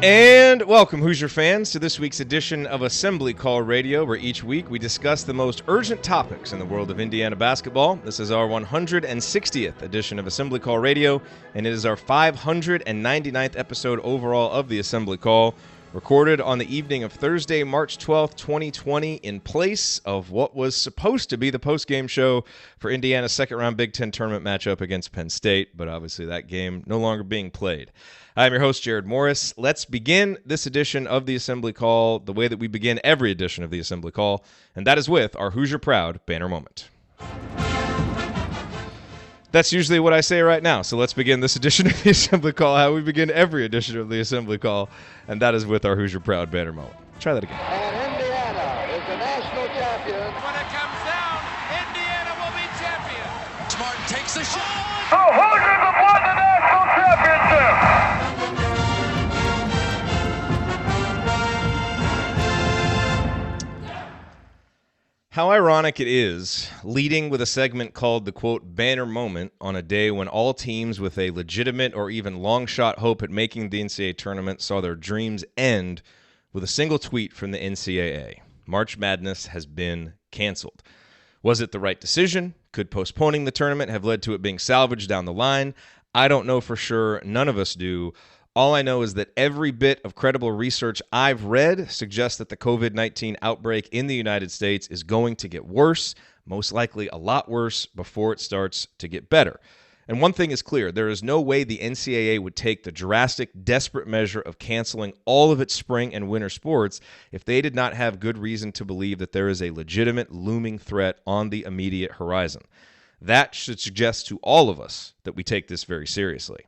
And welcome, Hoosier fans, to this week's edition of Assembly Call Radio, where each week we discuss the most urgent topics in the world of Indiana basketball. This is our 160th edition of Assembly Call Radio, and it is our 599th episode overall of the Assembly Call, recorded on the evening of Thursday, March 12th, 2020, in place of what was supposed to be the post-game show for Indiana's second-round Big Ten tournament matchup against Penn State, but obviously that game no longer being played. I'm your host, Jerod Morris. Let's begin this edition of the Assembly Call the way that we begin every edition of the Assembly Call, and that is with our Hoosier Proud banner moment. That's usually what I say right now, so let's begin this edition of the Assembly Call how we begin every edition of the Assembly Call, and that is with our Hoosier Proud banner moment. Try that again. And Indiana is the national champion. When it comes down, Indiana will be champion. Smart takes the shot. The Hoosiers have won the national championship. How ironic it is, leading with a segment called the, quote, banner moment on a day when all teams with a legitimate or even long-shot hope at making the NCAA tournament saw their dreams end with a single tweet from the NCAA. March Madness has been canceled. Was it the right decision? Could postponing the tournament have led to it being salvaged down the line? I don't know for sure. None of us do. All I know is that every bit of credible research I've read suggests that the COVID-19 outbreak in the United States is going to get worse, most likely a lot worse, before it starts to get better. And one thing is clear, there is no way the NCAA would take the drastic, desperate measure of canceling all of its spring and winter sports if they did not have good reason to believe that there is a legitimate looming threat on the immediate horizon. That should suggest to all of us that we take this very seriously.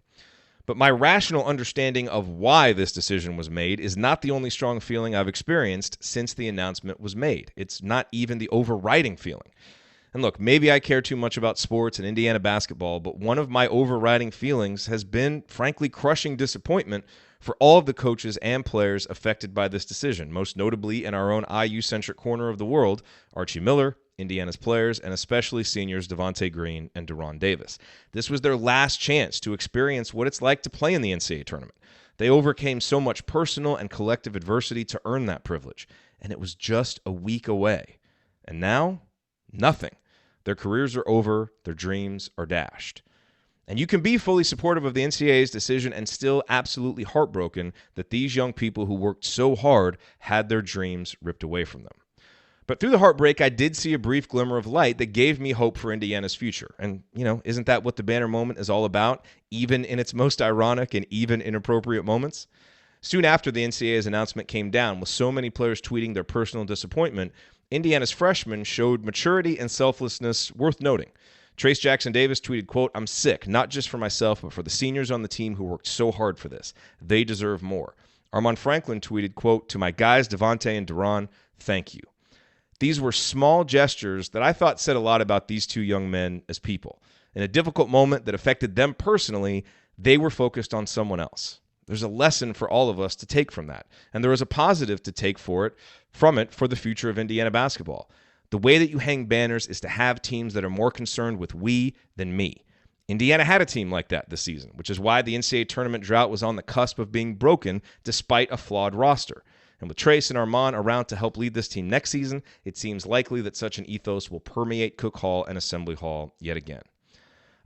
But my rational understanding of why this decision was made is not the only strong feeling I've experienced since the announcement was made. It's not even the overriding feeling. And look, maybe I care too much about sports and Indiana basketball, but one of my overriding feelings has been, frankly, crushing disappointment for all of the coaches and players affected by this decision, most notably in our own IU-centric corner of the world, Archie Miller, Indiana's players, and especially seniors Devonte Green and De'Ron Davis. This was their last chance to experience what it's like to play in the NCAA tournament. They overcame so much personal and collective adversity to earn that privilege, and it was just a week away. And now, nothing. Their careers are over, their dreams are dashed. And you can be fully supportive of the NCAA's decision and still absolutely heartbroken that these young people who worked so hard had their dreams ripped away from them. But through the heartbreak, I did see a brief glimmer of light that gave me hope for Indiana's future. And, isn't that what the banner moment is all about, even in its most ironic and even inappropriate moments? Soon after the NCAA's announcement came down, with so many players tweeting their personal disappointment, Indiana's freshmen showed maturity and selflessness worth noting. Trace Jackson Davis tweeted, quote, "I'm sick, not just for myself, but for the seniors on the team who worked so hard for this. They deserve more." Armand Franklin tweeted, quote, "To my guys, Devonte and De'Ron, thank you." These were small gestures that I thought said a lot about these two young men as people. In a difficult moment that affected them personally, they were focused on someone else. There's a lesson for all of us to take from that, and there is a positive to take from it for the future of Indiana basketball. The way that you hang banners is to have teams that are more concerned with we than me. Indiana had a team like that this season, which is why the NCAA tournament drought was on the cusp of being broken despite a flawed roster. And with Trace and Armand around to help lead this team next season, it seems likely that such an ethos will permeate Cook Hall and Assembly Hall yet again.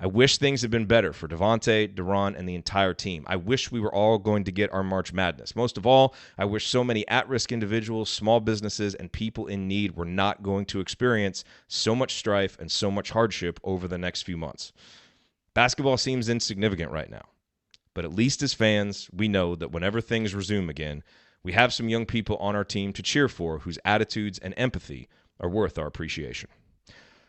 I wish things had been better for Devonte, De'Ron, and the entire team. I wish we were all going to get our March Madness. Most of all, I wish so many at-risk individuals, small businesses, and people in need were not going to experience so much strife and so much hardship over the next few months. Basketball seems insignificant right now. But at least as fans, we know that whenever things resume again, we have some young people on our team to cheer for whose attitudes and empathy are worth our appreciation.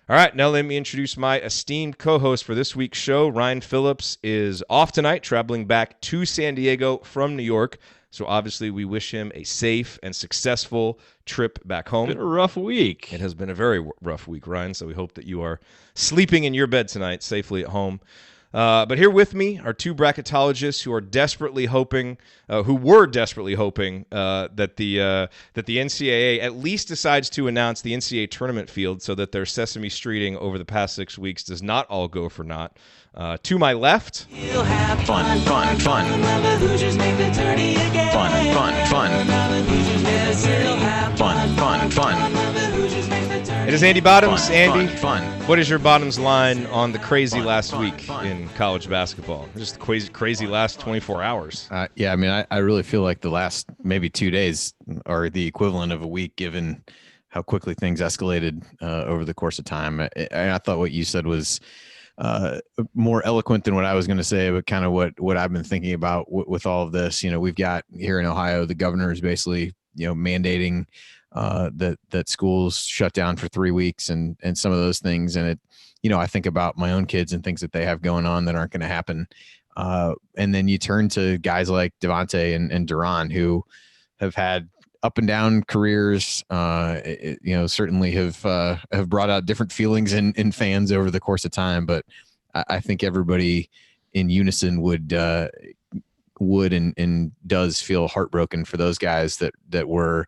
All right, now let me introduce my esteemed co-host for this week's show. Ryan Phillips is off tonight, traveling back to San Diego from New York. So obviously we wish him a safe and successful trip back home. It's been a rough week. It has been a very rough week, Ryan, so we hope that you are sleeping in your bed tonight safely at home. But here with me are two bracketologists who are desperately hoping, that the NCAA at least decides to announce the NCAA tournament field so that their Sesame Streeting over the past 6 weeks does not all go for naught. To my left, You'll have fun. The Hoosiers make the tourney again. Fun. The Hoosiers make the tourney. Fun. The Hoosiers make the tourney. it is Andy Bottoms. Andy, Fun. what is your Bottoms line on the crazy last week in college basketball? Just the crazy last 24 hours. Yeah, I mean, I really feel like the last maybe 2 days are the equivalent of a week, given how quickly things escalated over the course of time. I thought what you said was more eloquent than what I was going to say, but kind of what I've been thinking about with all of this. You know, we've got here in Ohio, the governor is basically, mandating that schools shut down for 3 weeks and some of those things. And it, I think about my own kids and things that they have going on that aren't going to happen. And then you turn to guys like Devonte and De'Ron, who have had up and down careers, certainly have brought out different feelings in fans over the course of time. But I think everybody in unison would and does feel heartbroken for those guys that were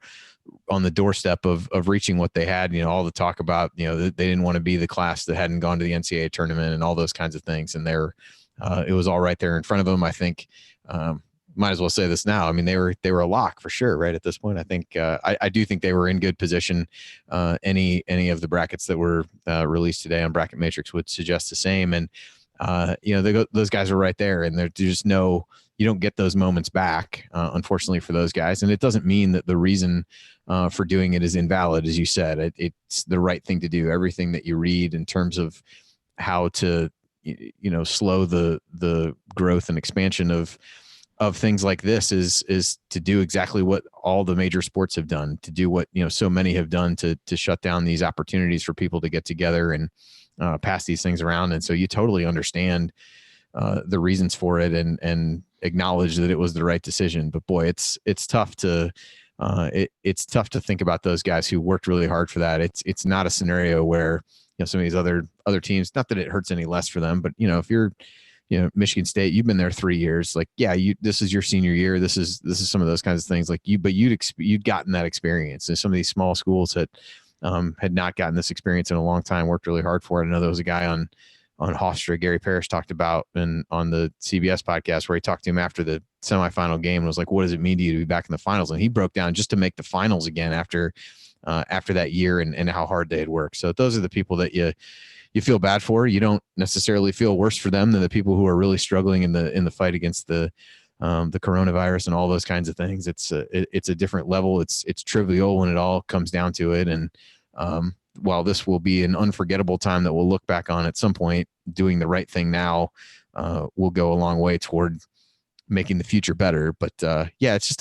on the doorstep of reaching what they had. All the talk about, that they didn't want to be the class that hadn't gone to the NCAA tournament and all those kinds of things. And it was all right there in front of them. I think, might as well say this now. I mean, they were a lock for sure, right at this point. I think I do think they were in good position. Any of the brackets that were released today on Bracket Matrix would suggest the same. And those guys are right there, and there's just you don't get those moments back, unfortunately for those guys. And it doesn't mean that the reason for doing it is invalid, as you said. It's the right thing to do. Everything that you read in terms of how to slow the growth and expansion of things like this is to do exactly what all the major sports have done, to do what, so many have done to shut down these opportunities for people to get together and pass these things around. And so you totally understand the reasons for it and acknowledge that it was the right decision. But boy, it's tough to think about those guys who worked really hard for that. It's not a scenario where, some of these other teams, not that it hurts any less for them, but if you're, Michigan State, you've been there 3 years. Like, yeah, this is your senior year. This is some of those kinds of things. Like but you'd gotten that experience. And some of these small schools that had not gotten this experience in a long time, worked really hard for it. I know there was a guy on Hofstra, Gary Parrish, talked about on the CBS podcast where he talked to him after the semifinal game and was like, "What does it mean to you to be back in the finals?" And he broke down just to make the finals again after that year and how hard they had worked. So those are the people that you feel bad for. You don't necessarily feel worse for them than the people who are really struggling in the fight against the coronavirus and all those kinds of things. It's a different level. It's trivial when it all comes down to it. And while this will be an unforgettable time that we'll look back on at some point, doing the right thing now will go a long way toward making the future better. But it's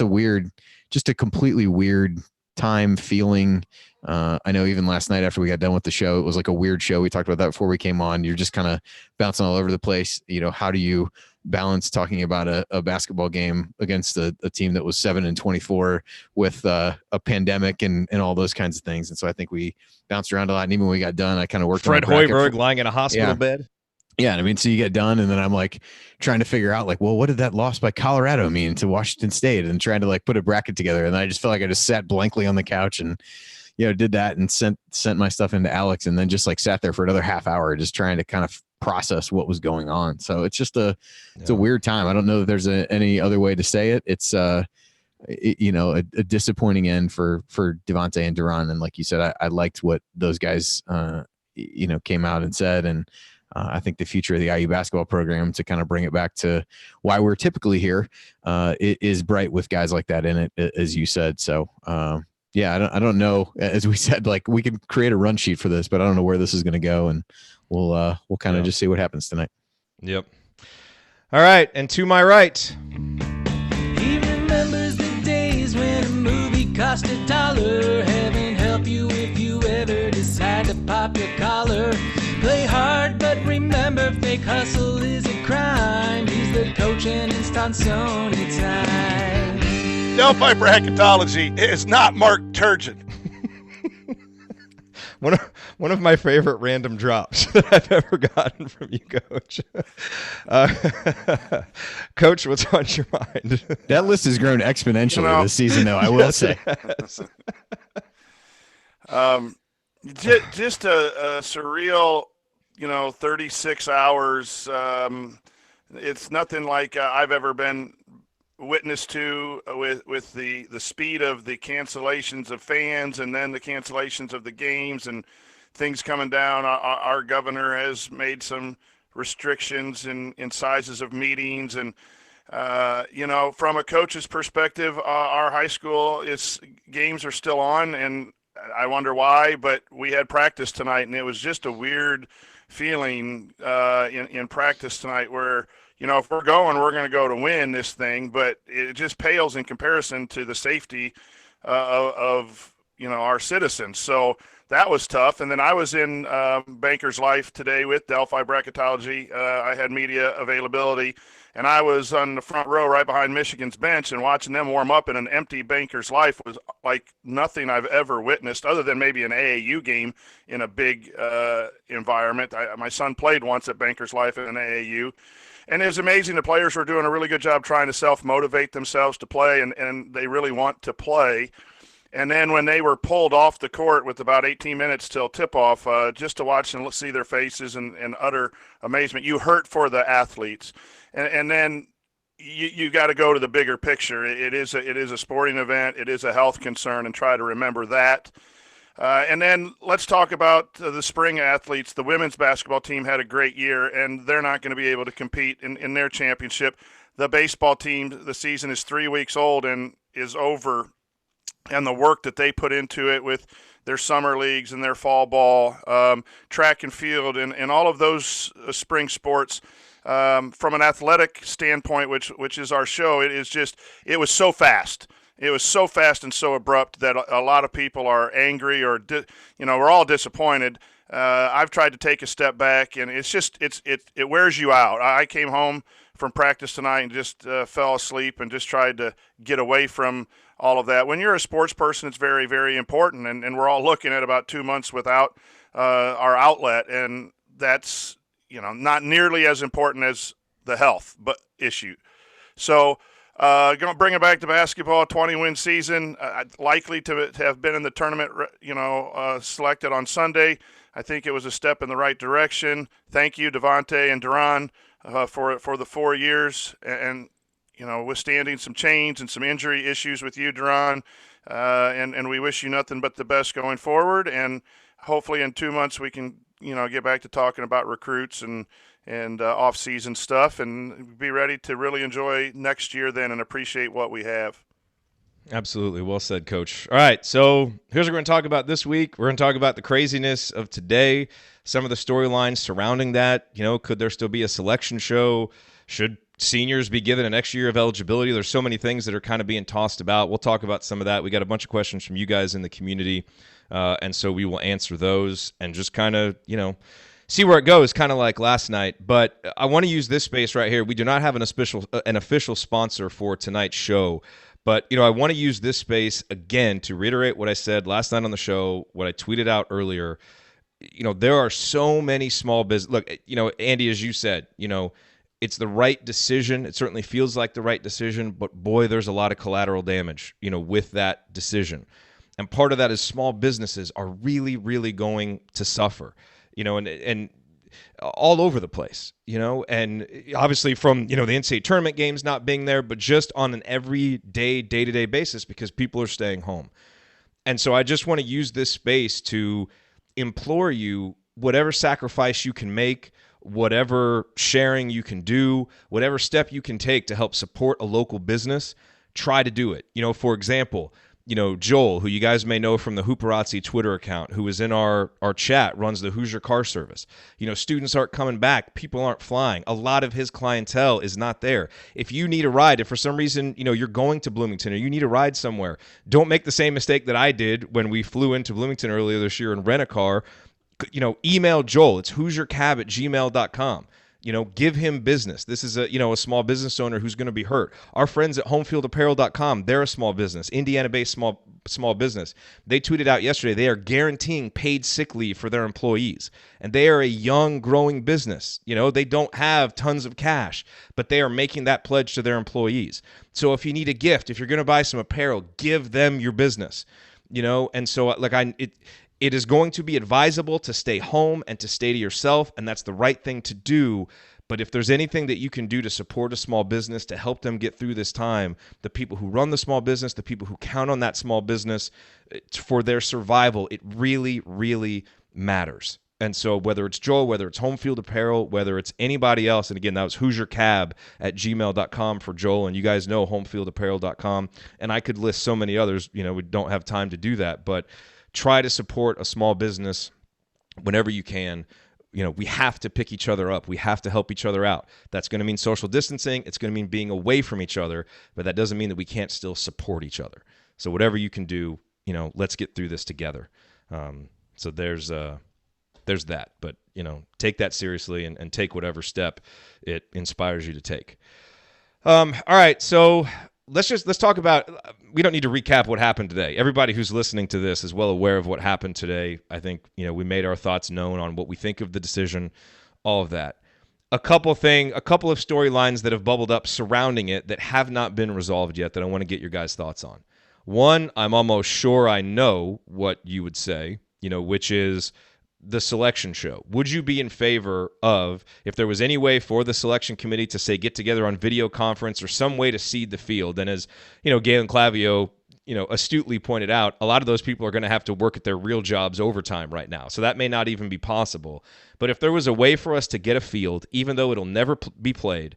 just a completely weird time feeling. I know even last night after we got done with the show, it was like a weird show. We talked about that before we came on. You're just kind of bouncing all over the place. How do you balance talking about a basketball game against a team that was 7-24 with a pandemic and all those kinds of things? And so I think we bounced around a lot. And even when we got done, I kind of worked Fred on Hoiberg lying in a hospital bed. Yeah. I mean, so you get done and then I'm like trying to figure out like, well, what did that loss by Colorado mean to Washington State, and trying to like put a bracket together. And then I just felt like I just sat blankly on the couch and, did that and sent my stuff into Alex, and then just like sat there for another half hour, just trying to kind of process what was going on. So it's just it's a weird time. I don't know if there's any other way to say it. It's a disappointing end for Devonte and De'Ron. And like you said, I liked what those guys, came out and said. And I think the future of the IU basketball program, to kind of bring it back to why we're typically here, it is bright with guys like that in it, as you said. So, I don't know. As we said, like we can create a run sheet for this, but I don't know where this is going to go, and we'll kind of just see what happens tonight. Yep. All right, and to my right, He remembers the days when a movie cost $1. Heaven help you if you ever decide to pop your collar. Play hard, but remember, fake hustle is a crime. He's the coach and it's Tonsoni time. Delphi bracketology is not Mark Turgeon. one one of my favorite random drops that I've ever gotten from you, Coach. Coach, what's on your mind? That list has grown exponentially this season, though, I will say. Just a surreal, 36 hours. It's nothing like I've ever been witness to with the speed of the cancellations of fans and then the cancellations of the games and things coming down. Our governor has made some restrictions in sizes of meetings. And, from a coach's perspective, our high school games are still on, and I wonder why, but we had practice tonight, and it was just a weird feeling in practice tonight where, if we're going to go to win this thing, but it just pales in comparison to the safety of our citizens. So that was tough. And then I was in Banker's Life today with Delphi Bracketology. I had media availability, and I was on the front row right behind Michigan's bench, and watching them warm up in an empty Banker's Life was like nothing I've ever witnessed, other than maybe an AAU game in a big environment. My son played once at Banker's Life in an AAU. And it was amazing. The players were doing a really good job trying to self-motivate themselves to play, and they really want to play. And then when they were pulled off the court with about 18 minutes till tip-off, just to watch and see their faces and utter amazement, you hurt for the athletes. And then you got to go to the bigger picture. It is a sporting event. It is a health concern, and try to remember that. And then let's talk about the spring athletes. The women's basketball team had a great year, and they're not going to be able to compete in their championship. The baseball team, the season is 3 weeks old and is over, and the work that they put into it with their summer leagues and their fall ball, track and field, and all of those spring sports, from an athletic standpoint, which is our show, it was so fast. It was so fast and so abrupt that a lot of people are angry or, we're all disappointed. I've tried to take a step back, and it wears you out. I came home from practice tonight and just fell asleep and just tried to get away from all of that. When you're a sports person, it's very, very important, and we're all looking at about 2 months without our outlet, and that's, not nearly as important as the health issue. So, going to bring it back to basketball, 20-win season, likely to have been in the tournament, selected on Sunday. I think it was a step in the right direction. Thank you, Devonte and De'Ron, for the 4 years and withstanding some change and some injury issues with you, De'Ron. And we wish you nothing but the best going forward. And hopefully in 2 months we can, get back to talking about recruits and off-season stuff, and be ready to really enjoy next year then and appreciate what we have. Absolutely. Well said, Coach. All right, so here's what we're going to talk about this week. We're going to talk about the craziness of today, some of the storylines surrounding that. Could there still be a selection show? Should seniors be given an extra year of eligibility? There's so many things that are kind of being tossed about. We'll talk about some of that. We got a bunch of questions from you guys in the community, and so we will answer those and just kind of, see where it goes, kind of like last night. But I want to use this space right here. We do not have an official sponsor for tonight's show, but I want to use this space again to reiterate what I said last night on the show, what I tweeted out earlier. There are so many small business. Look, Andy, as you said, it's the right decision. It certainly feels like the right decision, but boy, there's a lot of collateral damage, with that decision. And part of that is small businesses are really, really going to suffer. And all over the place, and obviously from, the NCAA tournament games not being there, but just on an everyday, day-to-day basis because people are staying home. And so I just want to use this space to implore you, whatever sacrifice you can make, whatever sharing you can do, whatever step you can take to help support a local business, try to do it. For example, Joel, who you guys may know from the Hooperazzi Twitter account, who is in our chat, runs the Hoosier car service. Students aren't coming back. People aren't flying. A lot of his clientele is not there. If you need a ride, if for some reason, you're going to Bloomington or you need a ride somewhere, don't make the same mistake that I did when we flew into Bloomington earlier this year and rent a car. Email Joel. It's HoosierCab@gmail.com. Give him business. This is a small business owner who's going to be hurt. Our friends at homefieldapparel.com, they're a small business, Indiana-based small business. They tweeted out yesterday they are guaranteeing paid sick leave for their employees. And they are a young, growing business. They don't have tons of cash, but they are making that pledge to their employees. So if you need a gift, if you're going to buy some apparel, give them your business. And so it is going to be advisable to stay home and to stay to yourself, and that's the right thing to do. But if there's anything that you can do to support a small business to help them get through this time, the people who run the small business, the people who count on that small business for their survival, it really, really matters. And so whether it's Joel, whether it's Home Field Apparel, whether it's anybody else, and again, that was HoosierCab@gmail.com for Joel, and you guys know homefieldapparel.com, and I could list so many others. We don't have time to do that, but try to support a small business whenever you can. We have to pick each other up. We have to help each other out. That's going to mean social distancing. It's going to mean being away from each other, but that doesn't mean that we can't still support each other. So whatever you can do, let's get through this together. So there's that. But, take that seriously and take whatever step it inspires you to take. All right, so let's talk about, we don't need to recap what happened today. Everybody who's listening to this is well aware of what happened today. I think, we made our thoughts known on what we think of the decision, all of that. A couple of storylines that have bubbled up surrounding it that have not been resolved yet that I want to get your guys' thoughts on. One, I'm almost sure I know what you would say, which is the selection show. Would you be in favor of, if there was any way for the selection committee to say get together on video conference or some way to seed the field? And as Galen Clavio astutely pointed out, a lot of those people are going to have to work at their real jobs overtime right now, so that may not even be possible. But if there was a way for us to get a field, even though it'll never be played,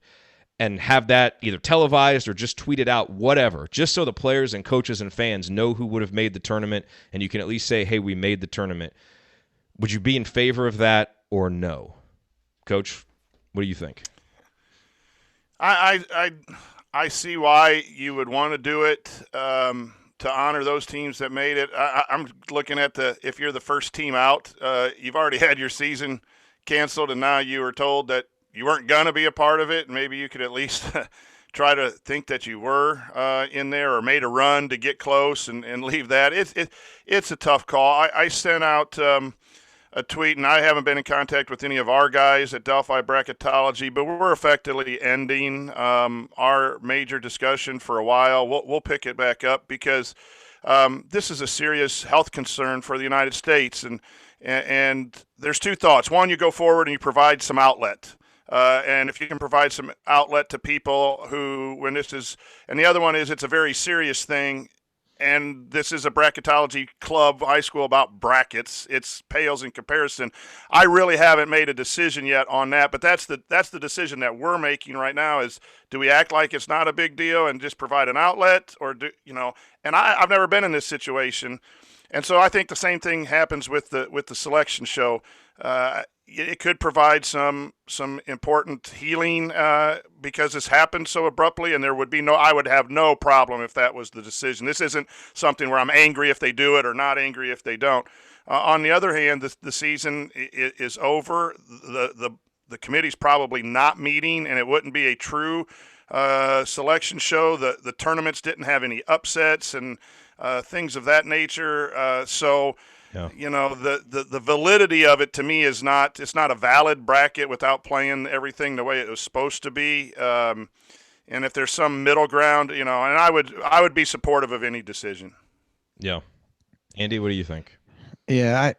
and have that either televised or just tweeted out, whatever, just so the players and coaches and fans know who would have made the tournament, and you can at least say, hey, we made the tournament. Would you be in favor of that or no? Coach, what do you think? I see why you would want to do it to honor those teams that made it. I'm looking at if you're the first team out, you've already had your season canceled, and now you were told that you weren't going to be a part of it. Maybe you could at least try to think that you were in there or made a run to get close and leave that. It's a tough call. I sent out a tweet, and I haven't been in contact with any of our guys at Delphi Bracketology, but we're effectively ending our major discussion for a while. We'll pick it back up because this is a serious health concern for the United States, and there's two thoughts. One, you go forward and you provide some outlet. And if you can provide some outlet to people and the other one is it's a very serious thing. And this is a bracketology club, high school, about brackets. It pales in comparison. I really haven't made a decision yet on that, but that's the decision that we're making right now is, do we act like it's not a big deal and just provide an outlet, or and I've never been in this situation. And so I think the same thing happens with the selection show. It could provide some important healing because this happened so abruptly, and I would have no problem if that was the decision. This isn't something where I'm angry if they do it or not angry if they don't. On the other hand, the season is over. The committee's probably not meeting, and it wouldn't be a true selection show. The tournaments didn't have any upsets and things of that nature. Yeah. The validity of it to me it's not a valid bracket without playing everything the way it was supposed to be. And if there's some middle ground, and I would be supportive of any decision. Yeah. Andy, what do you think? Yeah,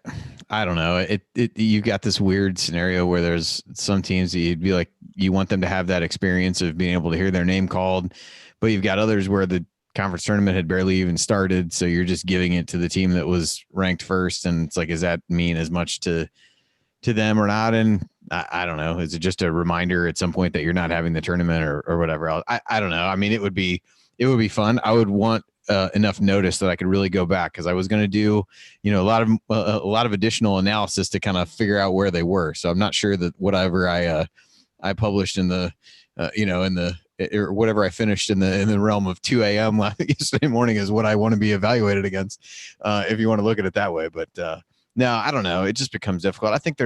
I don't know. You've got this weird scenario where there's some teams that you'd be like, you want them to have that experience of being able to hear their name called, but you've got others where the conference tournament had barely even started, so you're just giving it to the team that was ranked first, and it's like, does that mean as much to them or not? And I don't know. Is it just a reminder at some point that you're not having the tournament or whatever else? I don't know. I mean, it would be fun. I would want enough notice that I could really go back, because I was going to do a lot of additional analysis to kind of figure out where they were. So I'm not sure that whatever I published in the or whatever I finished in the realm of 2 a.m. yesterday morning is what I want to be evaluated against, if you want to look at it that way. But no, I don't know. It just becomes difficult. I think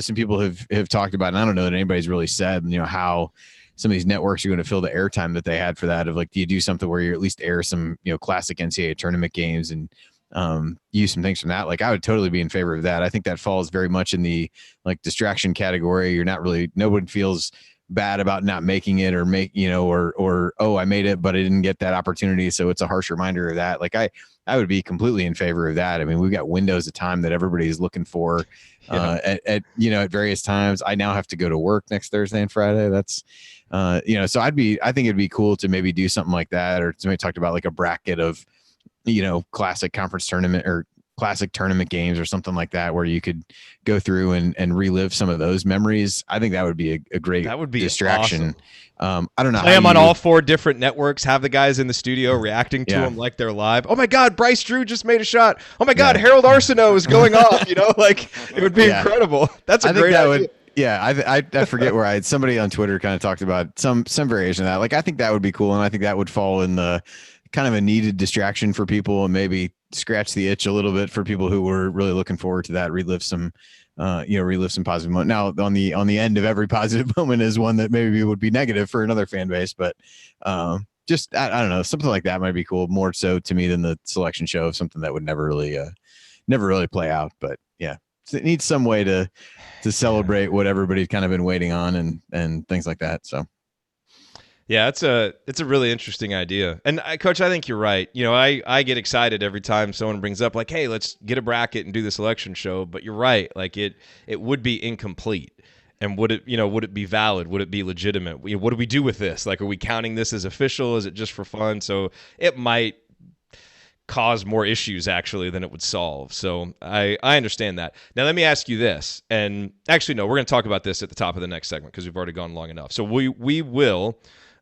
some people have talked about, and I don't know that anybody's really said, how some of these networks are going to fill the airtime that they had for that, of like, do you do something where you at least air some, classic NCAA tournament games and use some things from that? Like, I would totally be in favor of that. I think that falls very much in the like distraction category. You're not really, nobody feels bad about not making it, or or oh, I made it, but I didn't get that opportunity. So it's a harsh reminder of that. Like, I would be completely in favor of that. I mean, we've got windows of time that everybody's looking for at various times. I now have to go to work next Thursday and Friday. That's, so I think it'd be cool to maybe do something like that. Or somebody talked about like a bracket of, classic conference tournament or classic tournament games or something like that, where you could go through and relive some of those memories. I think that would be a great distraction. Awesome. I don't know. Play them on all 4 different networks, have the guys in the studio reacting to them like they're live. Oh my God, Bryce Drew just made a shot. Oh my God, Harold Arsenault is going off, like it would be incredible. That's a great idea. I forget where somebody on Twitter kind of talked about some variation of that. Like, I think that would be cool. And I think that would fall in the kind of a needed distraction for people, and maybe scratch the itch a little bit for people who were really looking forward to that. Relive some positive moment. Now, on the end of every positive moment is one that maybe would be negative for another fan base, but just, I don't know, something like that might be cool, more so to me than the selection show of something that would never really play out. But yeah, it needs some way to celebrate what everybody's kind of been waiting on and things like that. So. Yeah, it's a really interesting idea. And Coach, I think you're right. I get excited every time someone brings up like, hey, let's get a bracket and do the selection show. But you're right. Like it would be incomplete. And would it be valid? Would it be legitimate? What do we do with this? Like, are we counting this as official? Is it just for fun? So it might cause more issues actually than it would solve. So I understand that. Now let me ask you this. And actually, no, we're going to talk about this at the top of the next segment because we've already gone long enough. So we will.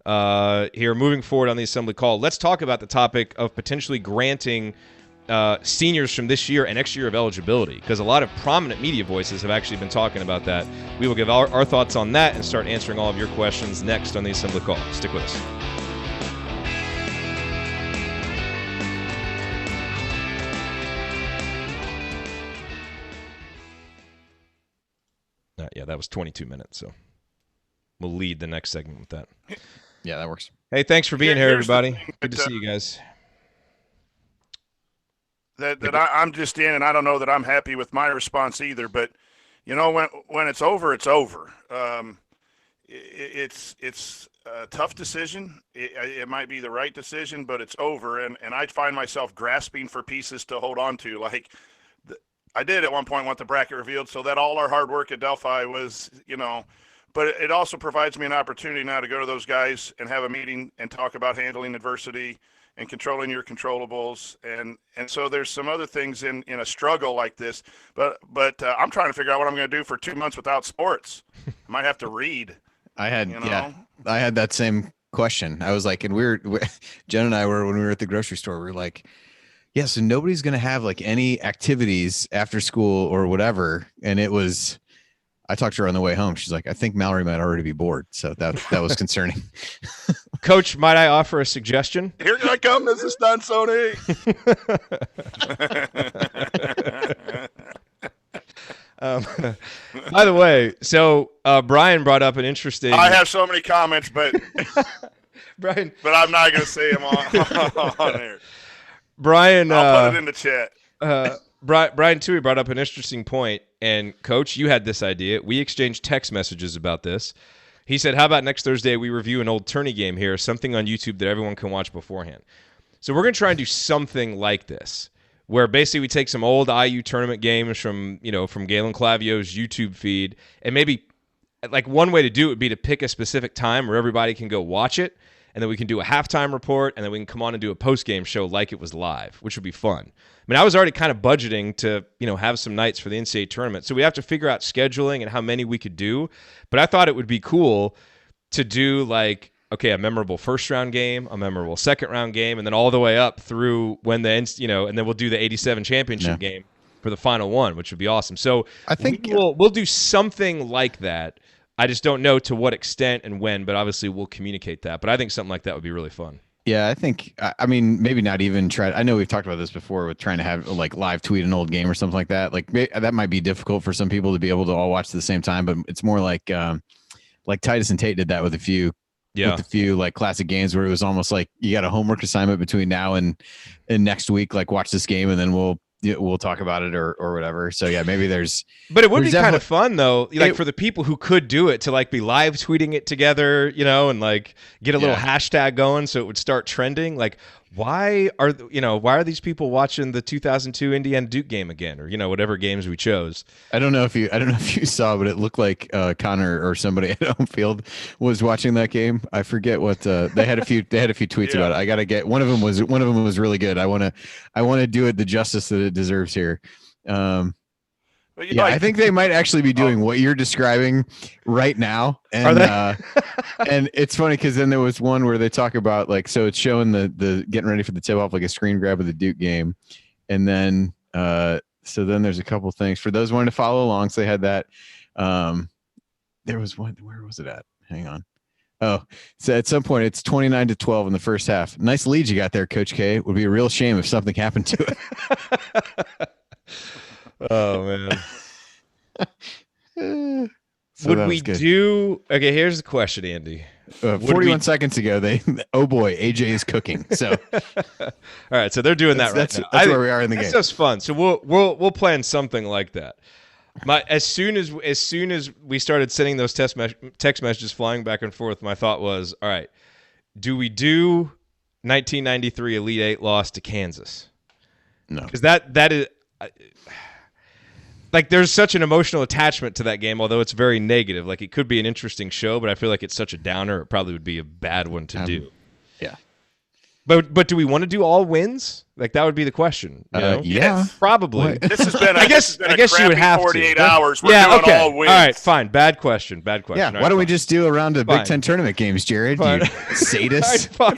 Here, moving forward on the assembly call, let's talk about the topic of potentially granting seniors from this year an extra year of eligibility, because a lot of prominent media voices have actually been talking about that. We will give our thoughts on that and start answering all of your questions next on the assembly call. Stick with us. Yeah, that was 22 minutes, so we'll lead the next segment with that. Yeah, that works. Hey, thanks for being here, everybody. Good to see you guys. I'm just in, and I don't know that I'm happy with my response either. But when it's over, it's over. It's a tough decision. It might be the right decision, but it's over. And I find myself grasping for pieces to hold on to. Like I did at one point want the bracket revealed, so that all our hard work at Delphi was, But it also provides me an opportunity now to go to those guys and have a meeting and talk about handling adversity and controlling your controllables. And so there's some other things in a struggle like this. But I'm trying to figure out what I'm going to do for 2 months without sports. I might have to read. I had that same question. I was like, and Jen and I were, when we were at the grocery store, we were like, yeah, so nobody's going to have like any activities after school or whatever. And it was, I talked to her on the way home. She's like, I think Mallory might already be bored. So that was concerning. Coach, might I offer a suggestion? Here I come. This is Don Sony. By the way, so Brian brought up an interesting... I have so many comments, but Brian, but I'm not going to say them on here. Brian, I'll put it in the chat. Brian Toohey brought up an interesting point, and Coach, you had this idea. We exchanged text messages about this. He said, how about next Thursday we review an old tourney game here, something on YouTube that everyone can watch beforehand. So we're going to try and do something like this, where basically we take some old IU tournament games from Galen Clavio's YouTube feed, and maybe like one way to do it would be to pick a specific time where everybody can go watch it, and then we can do a halftime report, and then we can come on and do a post-game show like it was live, which would be fun. I mean, I was already kind of budgeting to, have some nights for the NCAA tournament. So we have to figure out scheduling and how many we could do. But I thought it would be cool to do like, okay, a memorable first-round game, a memorable second-round game, and then all the way up through when and then we'll do the 87 championship game for the final one, which would be awesome. So I think we'll do something like that. I just don't know to what extent and when, but obviously we'll communicate that. But I think something like that would be really fun. Yeah, I think, I mean, maybe not even try. I know we've talked about this before with trying to have like live tweet an old game or something like that. Like that might be difficult for some people to be able to all watch at the same time, but it's more like Titus and Tate did that with a few like classic games where it was almost like you got a homework assignment between now and next week, like watch this game and then we'll talk about it or whatever. So yeah, maybe but it would be kind of fun though, like for the people who could do it to like be live tweeting it together, and like get a little hashtag going so it would start trending. Like why are these people watching the 2002 Indiana Duke game again, or whatever games we chose? I don't know if you saw, but it looked like Connor or somebody at home field was watching that game. I forget what they had a few tweets about it. I got to get one of them was really good. I want to do it the justice that it deserves here. I think they might actually be doing what you're describing right now. And, are they? And it's funny because then there was one where they talk about like, so it's showing the getting ready for the tip off, like a screen grab of the Duke game. And then, so then there's a couple things for those wanting to follow along. So they had that. There was one, where was it at? Hang on. Oh, so at some point it's 29-12 in the first half. Nice lead you got there, Coach K. It would be a real shame if something happened to it. Oh man. So okay, here's the question, Andy. 41 seconds ago, oh boy, AJ is cooking. So all right, so they're doing that right now. That's where we are in the game. That's just fun. So we'll plan something like that. As soon as we started sending those text messages flying back and forth, my thought was, all right, do we do 1993 Elite Eight loss to Kansas? No, because that is. Like there's such an emotional attachment to that game, although it's very negative. Like it could be an interesting show, but I feel like it's such a downer. It probably would be a bad one to do. Yeah. But do we want to do all wins? Like that would be the question. Yeah, probably. This has been. I guess you would have 48 to. hours. We're doing okay. all wins. All right, fine. Bad question. Yeah. All Why don't we just do a round of Big Ten tournament games, Jerod? You sadist. All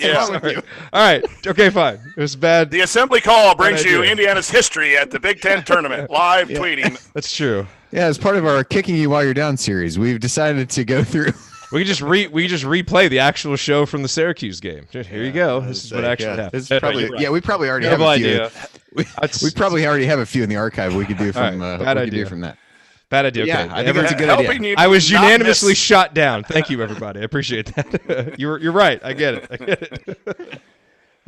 right. Okay. Fine. It was bad. The assembly call brings you Indiana's history at the Big Ten tournament. Live tweeting. That's true. Yeah, as part of our Kicking You While You're Down series, we've decided to go through. We just replay the actual show from the Syracuse game. Here you go. This is what actually happened. We probably already have a few. We probably already have a few in the archive we could do from from that. Bad idea. Okay. Yeah, I think it's a good idea. I was unanimously shot down. Thank you, everybody. I appreciate that. You're right. I get it.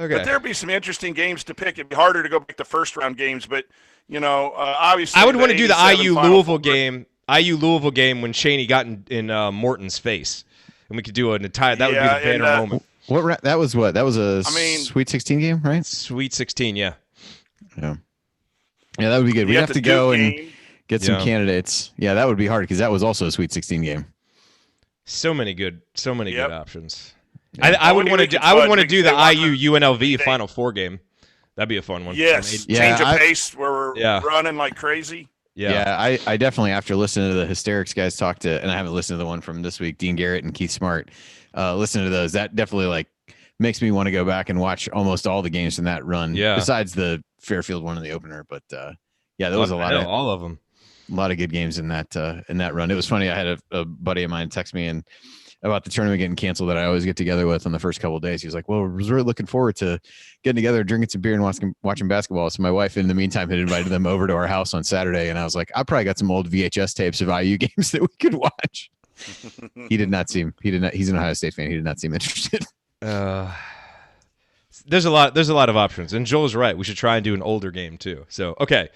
Okay. But there'd be some interesting games to pick. It'd be harder to go back to first round games, but obviously I would want to do the IU Louisville game. IU Louisville game when Chaney got in Morton's face, and we could do an entire. That would be the banner moment. That was a Sweet 16 game, right? Sweet 16, yeah. Yeah, that would be good. We'd have to go and get some candidates. Yeah, that would be hard because that was also a Sweet 16 game. So many good options. Yeah. I would want to do the IU UNLV Final Four game. That'd be a fun one. Yes, change of pace where we're running like crazy. Yeah, I definitely, after listening to the Hysterics guys talk to, and I haven't listened to the one from this week, Dean Garrett and Keith Smart, listening to those, that definitely like makes me want to go back and watch almost all the games from that run. Yeah. Besides the Fairfield one in the opener, but there was all of them. A lot of good games in that run. It was funny. I had a buddy of mine text me and about the tournament getting canceled that I always get together with on the first couple of days. He was like, well, I was really looking forward to getting together, drinking some beer and watching basketball. So my wife, in the meantime, had invited them over to our house on Saturday. And I was like, I probably got some old VHS tapes of IU games that we could watch. He's an Ohio State fan. He did not seem interested. There's a lot of options. And Joel's right. We should try and do an older game too. So, okay.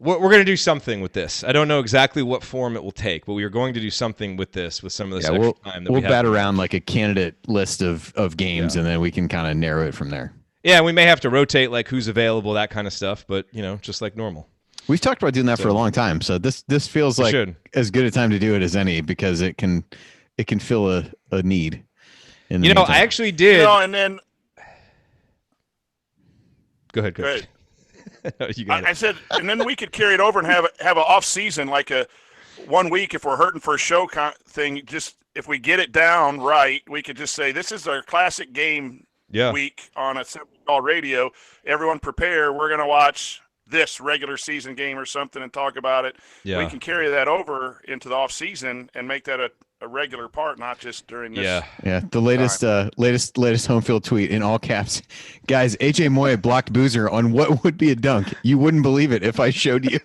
We're going to do something with this. I don't know exactly what form it will take, but we are going to do something with this, with some of this extra time. We'll bat around like a candidate list of games, and then we can kind of narrow it from there. Yeah, we may have to rotate like who's available, that kind of stuff, but just like normal. We've talked about doing that for a long time, so this feels like as good a time to do it as any because it can fill a need. I actually did. And then go ahead, Coach. I said, and then we could carry it over and have an off season, like a 1 week if we're hurting for a show thing. Just if we get it down right, we could just say this is our classic game week on a call radio. Everyone prepare. We're going to watch this regular season game or something and talk about it. Yeah. We can carry that over into the off season and make that a regular part, not just during this. Yeah. The latest home field tweet in all caps, guys. AJ Moye blocked Boozer on what would be a dunk. You wouldn't believe it if I showed you.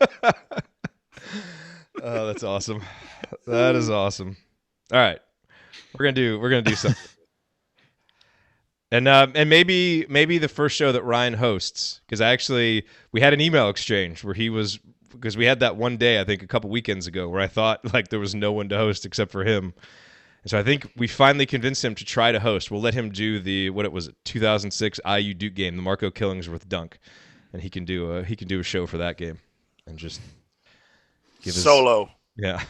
Oh, that's awesome. That is awesome. All right, we're gonna do something. And maybe the first show that Ryan hosts, because we had an email exchange where because we had that one day, I think a couple weekends ago, where I thought like there was no one to host except for him. And so I think we finally convinced him to try to host. We'll let him do the 2006 IU Duke game, the Marco Killingsworth dunk, and he can do a show for that game and just give solo. Yeah,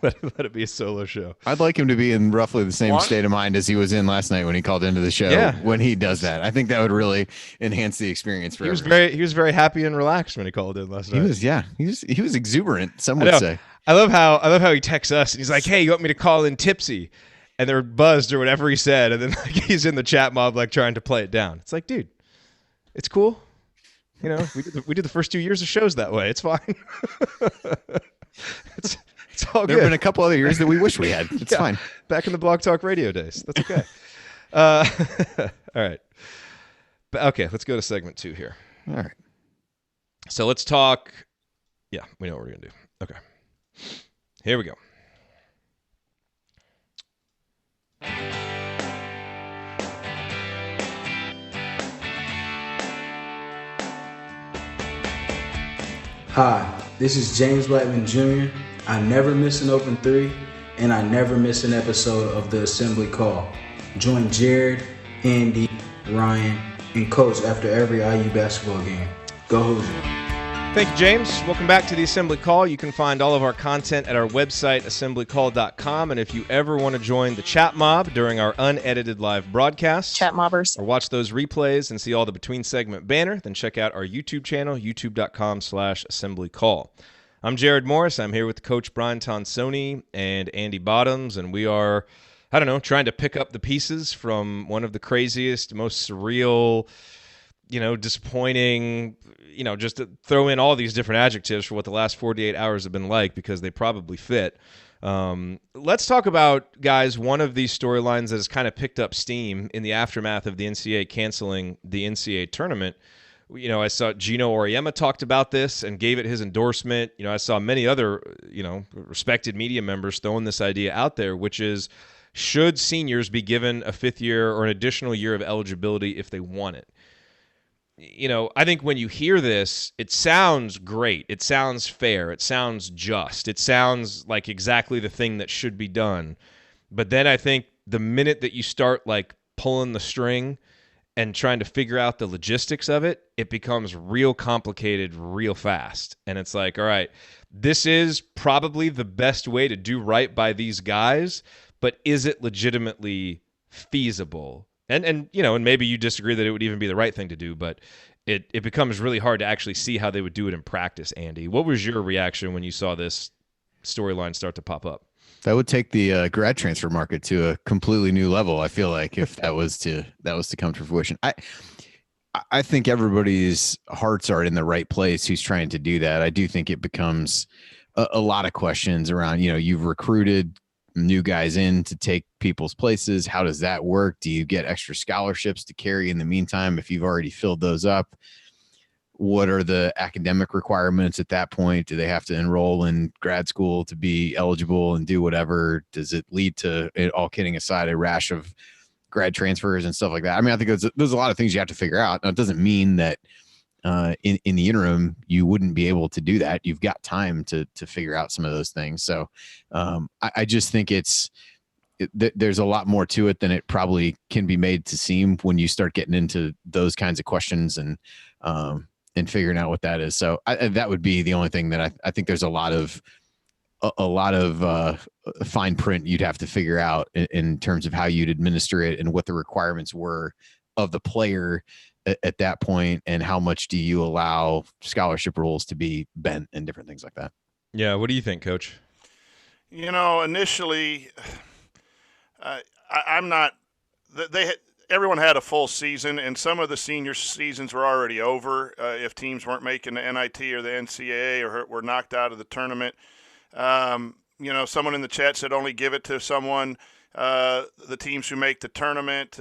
let it be a solo show. I'd like him to be in roughly the same state of mind as he was in last night when he called into the show. Yeah. When he does that, I think that would really enhance the experience for everyone. He was very happy and relaxed when he called in last night. He was exuberant. Some would say. I love how he texts us and he's like, "Hey, you want me to call in tipsy?" And they're buzzed or whatever he said, and then like, he's in the chat mob like trying to play it down. It's like, dude, it's cool. You know, we did the first 2 years of shows that way. It's fine. It's all good. There have been a couple other years that we wish we had. It's fine. Back in the Blog Talk Radio days. That's okay. All right. Okay, let's go to segment 2 here. All right. So let's talk. Yeah, we know what we're going to do. Okay. Here we go. Hi, this is James Blackman Jr. I never miss an open three, and I never miss an episode of the Assembly Call. Join Jerod, Andy, Ryan, and Coach after every IU basketball game. Go Hoosiers. Thank you, James. Welcome back to the Assembly Call. You can find all of our content at our website, assemblycall.com. And if you ever want to join the chat mob during our unedited live broadcasts, chat mobbers, or watch those replays and see all the between segment banner, then check out our YouTube channel, youtube.com/assemblycall. I'm Jerod Morris. I'm here with Coach Brian Tonsoni and Andy Bottoms, and we are, trying to pick up the pieces from one of the craziest, most surreal, disappointing, just to throw in all these different adjectives for what the last 48 hours have been like, because they probably fit. Let's talk about, guys, one of these storylines that has kind of picked up steam in the aftermath of the NCAA canceling the NCAA tournament. I saw Gino Auriemma talked about this and gave it his endorsement. I saw many other, respected media members throwing this idea out there, which is, should seniors be given a fifth year or an additional year of eligibility if they want it? I think when you hear this, it sounds great. It sounds fair. It sounds just. It sounds like exactly the thing that should be done. But then I think the minute that you start like pulling the string and trying to figure out the logistics of it, it becomes real complicated real fast. And it's like, all right, this is probably the best way to do right by these guys, but is it legitimately feasible? And maybe you disagree that it would even be the right thing to do, but it becomes really hard to actually see how they would do it in practice, Andy. What was your reaction when you saw this storyline start to pop up? That would take the grad transfer market to a completely new level, I feel like, if that was to come to fruition. I think everybody's hearts are in the right place who's trying to do that. I do think it becomes a lot of questions around, you've recruited new guys in to take people's places. How does that work? Do you get extra scholarships to carry in the meantime if you've already filled those up? What are the academic requirements at that point? Do they have to enroll in grad school to be eligible and do whatever? Does it lead to, all kidding aside, a rash of grad transfers and stuff like that? I mean, I think there's a lot of things you have to figure out. Now, it doesn't mean that in the interim you wouldn't be able to do that. You've got time to figure out some of those things. So I just think there's a lot more to it than it probably can be made to seem when you start getting into those kinds of questions and figuring out what that is. So that would be the only thing that I think there's a lot of fine print you'd have to figure out in terms of how you'd administer it and what the requirements were of the player at that point, and how much do you allow scholarship rules to be bent and different things like that. Yeah. What do you think, Coach? Initially, I'm not. Everyone had a full season, and some of the senior seasons were already over if teams weren't making the NIT or the NCAA or were knocked out of the tournament. someone in the chat said only give it to someone, the teams who make the tournament.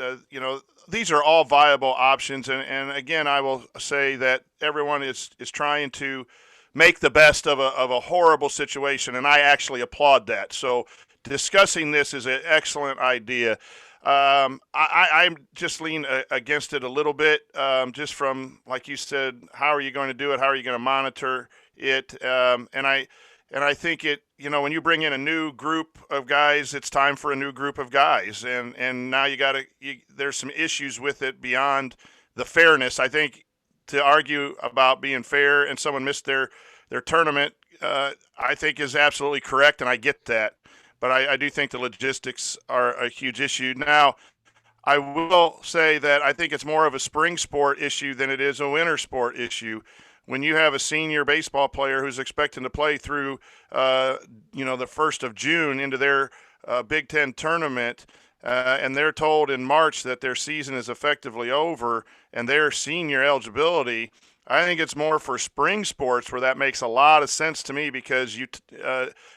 These are all viable options. And again, I will say that everyone is trying to make the best of a horrible situation, and I actually applaud that. So discussing this is an excellent idea. I'm just lean against it a little bit, just from, like you said, how are you going to do it? How are you going to monitor it? And I think when you bring in a new group of guys, it's time for a new group of guys. And now there's some issues with it beyond the fairness. I think to argue about being fair and someone missed their tournament, I think is absolutely correct. And I get that. But I do think the logistics are a huge issue. Now, I will say that I think it's more of a spring sport issue than it is a winter sport issue. When you have a senior baseball player who's expecting to play through, the 1st of June into their Big Ten tournament, and they're told in March that their season is effectively over and their senior eligibility, I think it's more for spring sports where that makes a lot of sense to me, because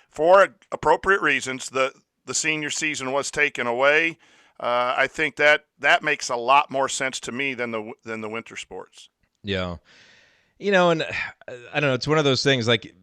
for appropriate reasons, the senior season was taken away. I think that makes a lot more sense to me than the winter sports. Yeah. And I don't know, it's one of those things, like,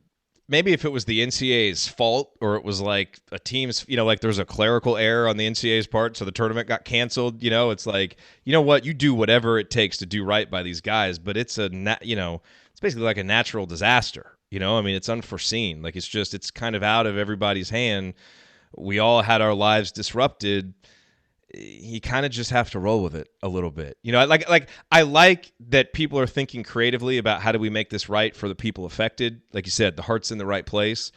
maybe if it was the NCAA's fault, or it was like a team's, like there was a clerical error on the NCAA's part, so the tournament got canceled, it's like, what, you do whatever it takes to do right by these guys, but it's it's basically like a natural disaster, it's unforeseen. Like, it's kind of out of everybody's hand. We all had our lives disrupted. You kind of just have to roll with it a little bit. I like that people are thinking creatively about how do we make this right for the people affected. Like you said, the heart's in the right place.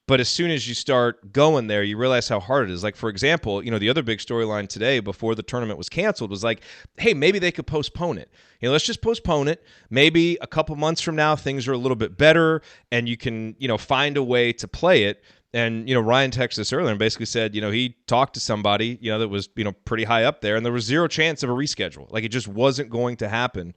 But as soon as you start going there, you realize how hard it is. Like, for example, the other big storyline today before the tournament was canceled was like, hey, maybe they could postpone it. Let's just postpone it. Maybe a couple months from now, things are a little bit better and you can, find a way to play it. And, Ryan texted us earlier and basically said, he talked to somebody, that was, pretty high up there, and there was zero chance of a reschedule. Like, it just wasn't going to happen,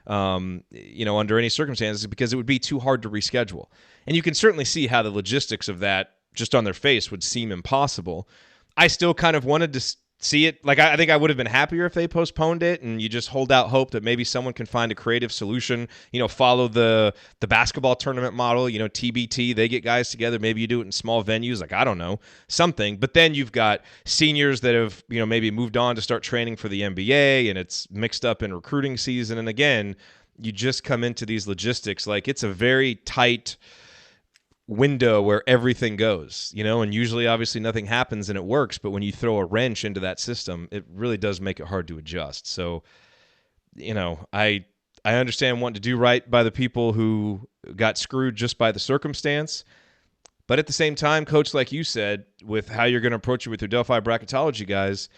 under any circumstances, because it would be too hard to reschedule. And you can certainly see how the logistics of that just on their face would seem impossible. I still kind of wanted to see it. Like, I think I would have been happier if they postponed it and you just hold out hope that maybe someone can find a creative solution, follow the basketball tournament model, TBT, they get guys together. Maybe you do it in small venues. Like, I don't know, something. But then you've got seniors that have, maybe moved on to start training for the NBA, and it's mixed up in recruiting season. And again, you just come into these logistics. Like, it's a very tight window where everything goes, and usually obviously nothing happens and it works, but when you throw a wrench into that system, it really does make it hard to adjust. So, I understand wanting to do right by the people who got screwed just by the circumstance, but at the same time, Coach, like you said, with how you're going to approach it with your Delphi bracketology guys,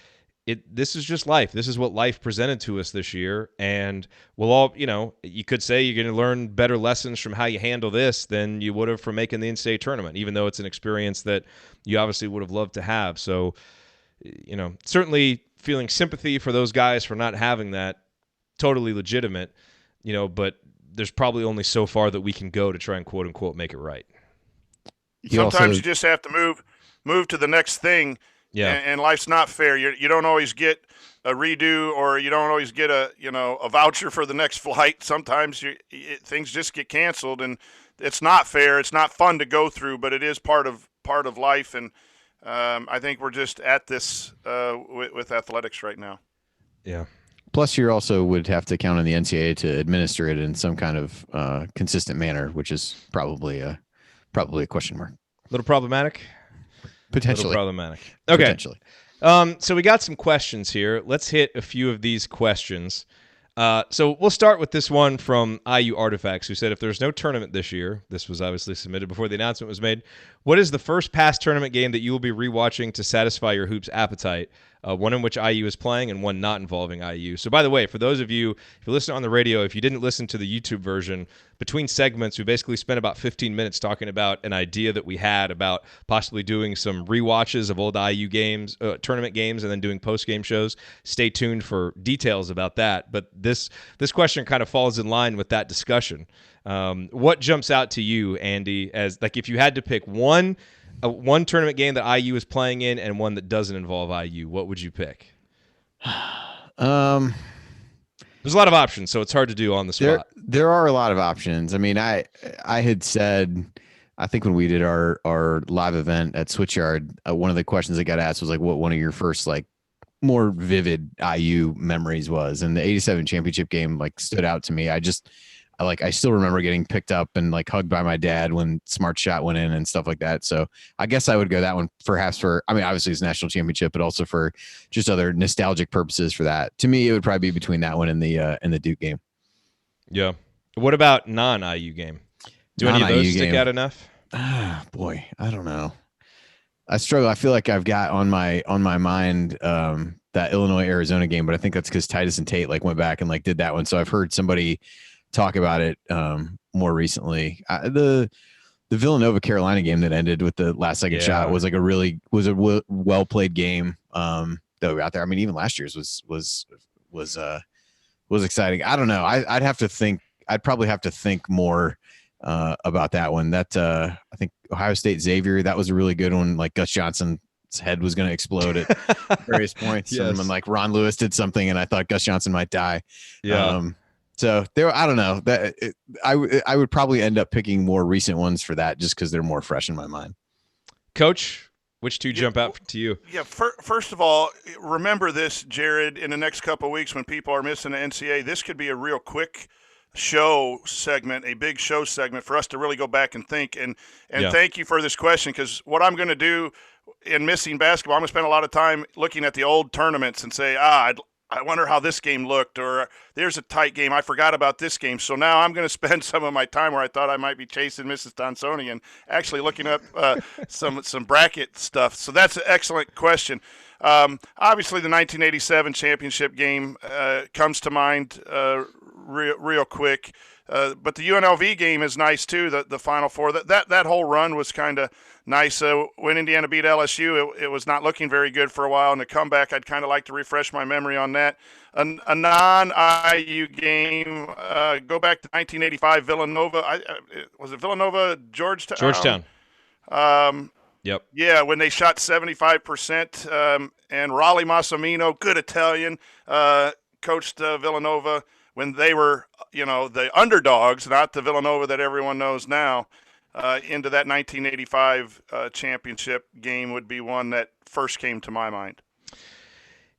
this is just life. This is what life presented to us this year. And we'll all, you could say you're going to learn better lessons from how you handle this than you would have from making the NCAA tournament, even though it's an experience that you obviously would have loved to have. So, certainly feeling sympathy for those guys for not having that, totally legitimate, but there's probably only so far that we can go to try and quote unquote make it right. Sometimes you just have to move to the next thing. Yeah. And life's not fair. You don't always get a redo, or you don't always get a voucher for the next flight. Sometimes things just get canceled, and it's not fair. It's not fun to go through, but it is part of life. And I think we're just at this with athletics right now. Yeah. Plus, you also would have to count on the NCAA to administer it in some kind of consistent manner, which is probably a question mark. A little problematic. Potentially problematic. Okay. Potentially. So we got some questions here. Let's hit a few of these questions. So we'll start with this one from IU Artifacts, who said, if there's no tournament this year, this was obviously submitted before the announcement was made, what is the first past tournament game that you will be rewatching to satisfy your hoops appetite? One in which IU is playing and one not involving IU. So by the way, for those of you, if you listen on the radio, if you didn't listen to the YouTube version, between segments, we basically spent about 15 minutes talking about an idea that we had about possibly doing some rewatches of old IU games, tournament games, and then doing post-game shows. Stay tuned for details about that. But this question kind of falls in line with that discussion. What jumps out to you, Andy, as like if you had to pick one one tournament game that IU is playing in and one that doesn't involve IU, what would you pick? There's a lot of options, so it's hard to do on the spot. There are a lot of options. I mean, I had said, I think when we did our live event at Switchyard, one of the questions I got asked was like, what one of your first like more vivid IU memories was, and the '87 championship game like stood out to me. I still remember getting picked up and like hugged by my dad when Smart Shot went in and stuff like that. So I guess I would go that one perhaps for, I mean, obviously it's national championship, but also for just other nostalgic purposes for that. To me, it would probably be between that one and the Duke game. Yeah. What about non-IU game? Do any of those stick out enough? Boy, I don't know. I struggle. I feel like I've got on my mind that Illinois-Arizona game, but I think that's because Titus and Tate like went back and like did that one. So I've heard somebody talk about it more recently. The Villanova Carolina game that ended with the last second shot was like a well played game that we got there. I mean, even last year's was exciting. I don't know. I'd probably have to think more about that one. That I think Ohio State Xavier, that was a really good one. Like Gus Johnson's head was going to explode at various points. Yes. And like Ron Lewis did something, and I thought Gus Johnson might die. Yeah. So there, I don't know that I would probably end up picking more recent ones for that, just because they're more fresh in my mind. Coach, which two jump out to you? Yeah. First of all, remember this, Jerod. In the next couple of weeks, when people are missing the NCAA, this could be a real quick show segment, a big show segment for us to really go back and think. And thank you for this question, because what I'm going to do in missing basketball, I'm going to spend a lot of time looking at the old tournaments and say, I wonder how this game looked, or there's a tight game. I forgot about this game. So now I'm going to spend some of my time where I thought I might be chasing Mrs. Tonsonian, actually looking up some bracket stuff. So that's an excellent question. Obviously, the 1987 championship game comes to mind real quick. But the UNLV game is nice too. The Final Four, that whole run was kind of nice. When Indiana beat LSU, it was not looking very good for a while. And the comeback, I'd kind of like to refresh my memory on that. A non-IU game, go back to 1985 Villanova. Was it Villanova, Georgetown? Yep. Yeah, when they shot 75%, and Raleigh Massimino, good Italian, coached Villanova when they were, the underdogs, not the Villanova that everyone knows now, into that 1985 championship game would be one that first came to my mind.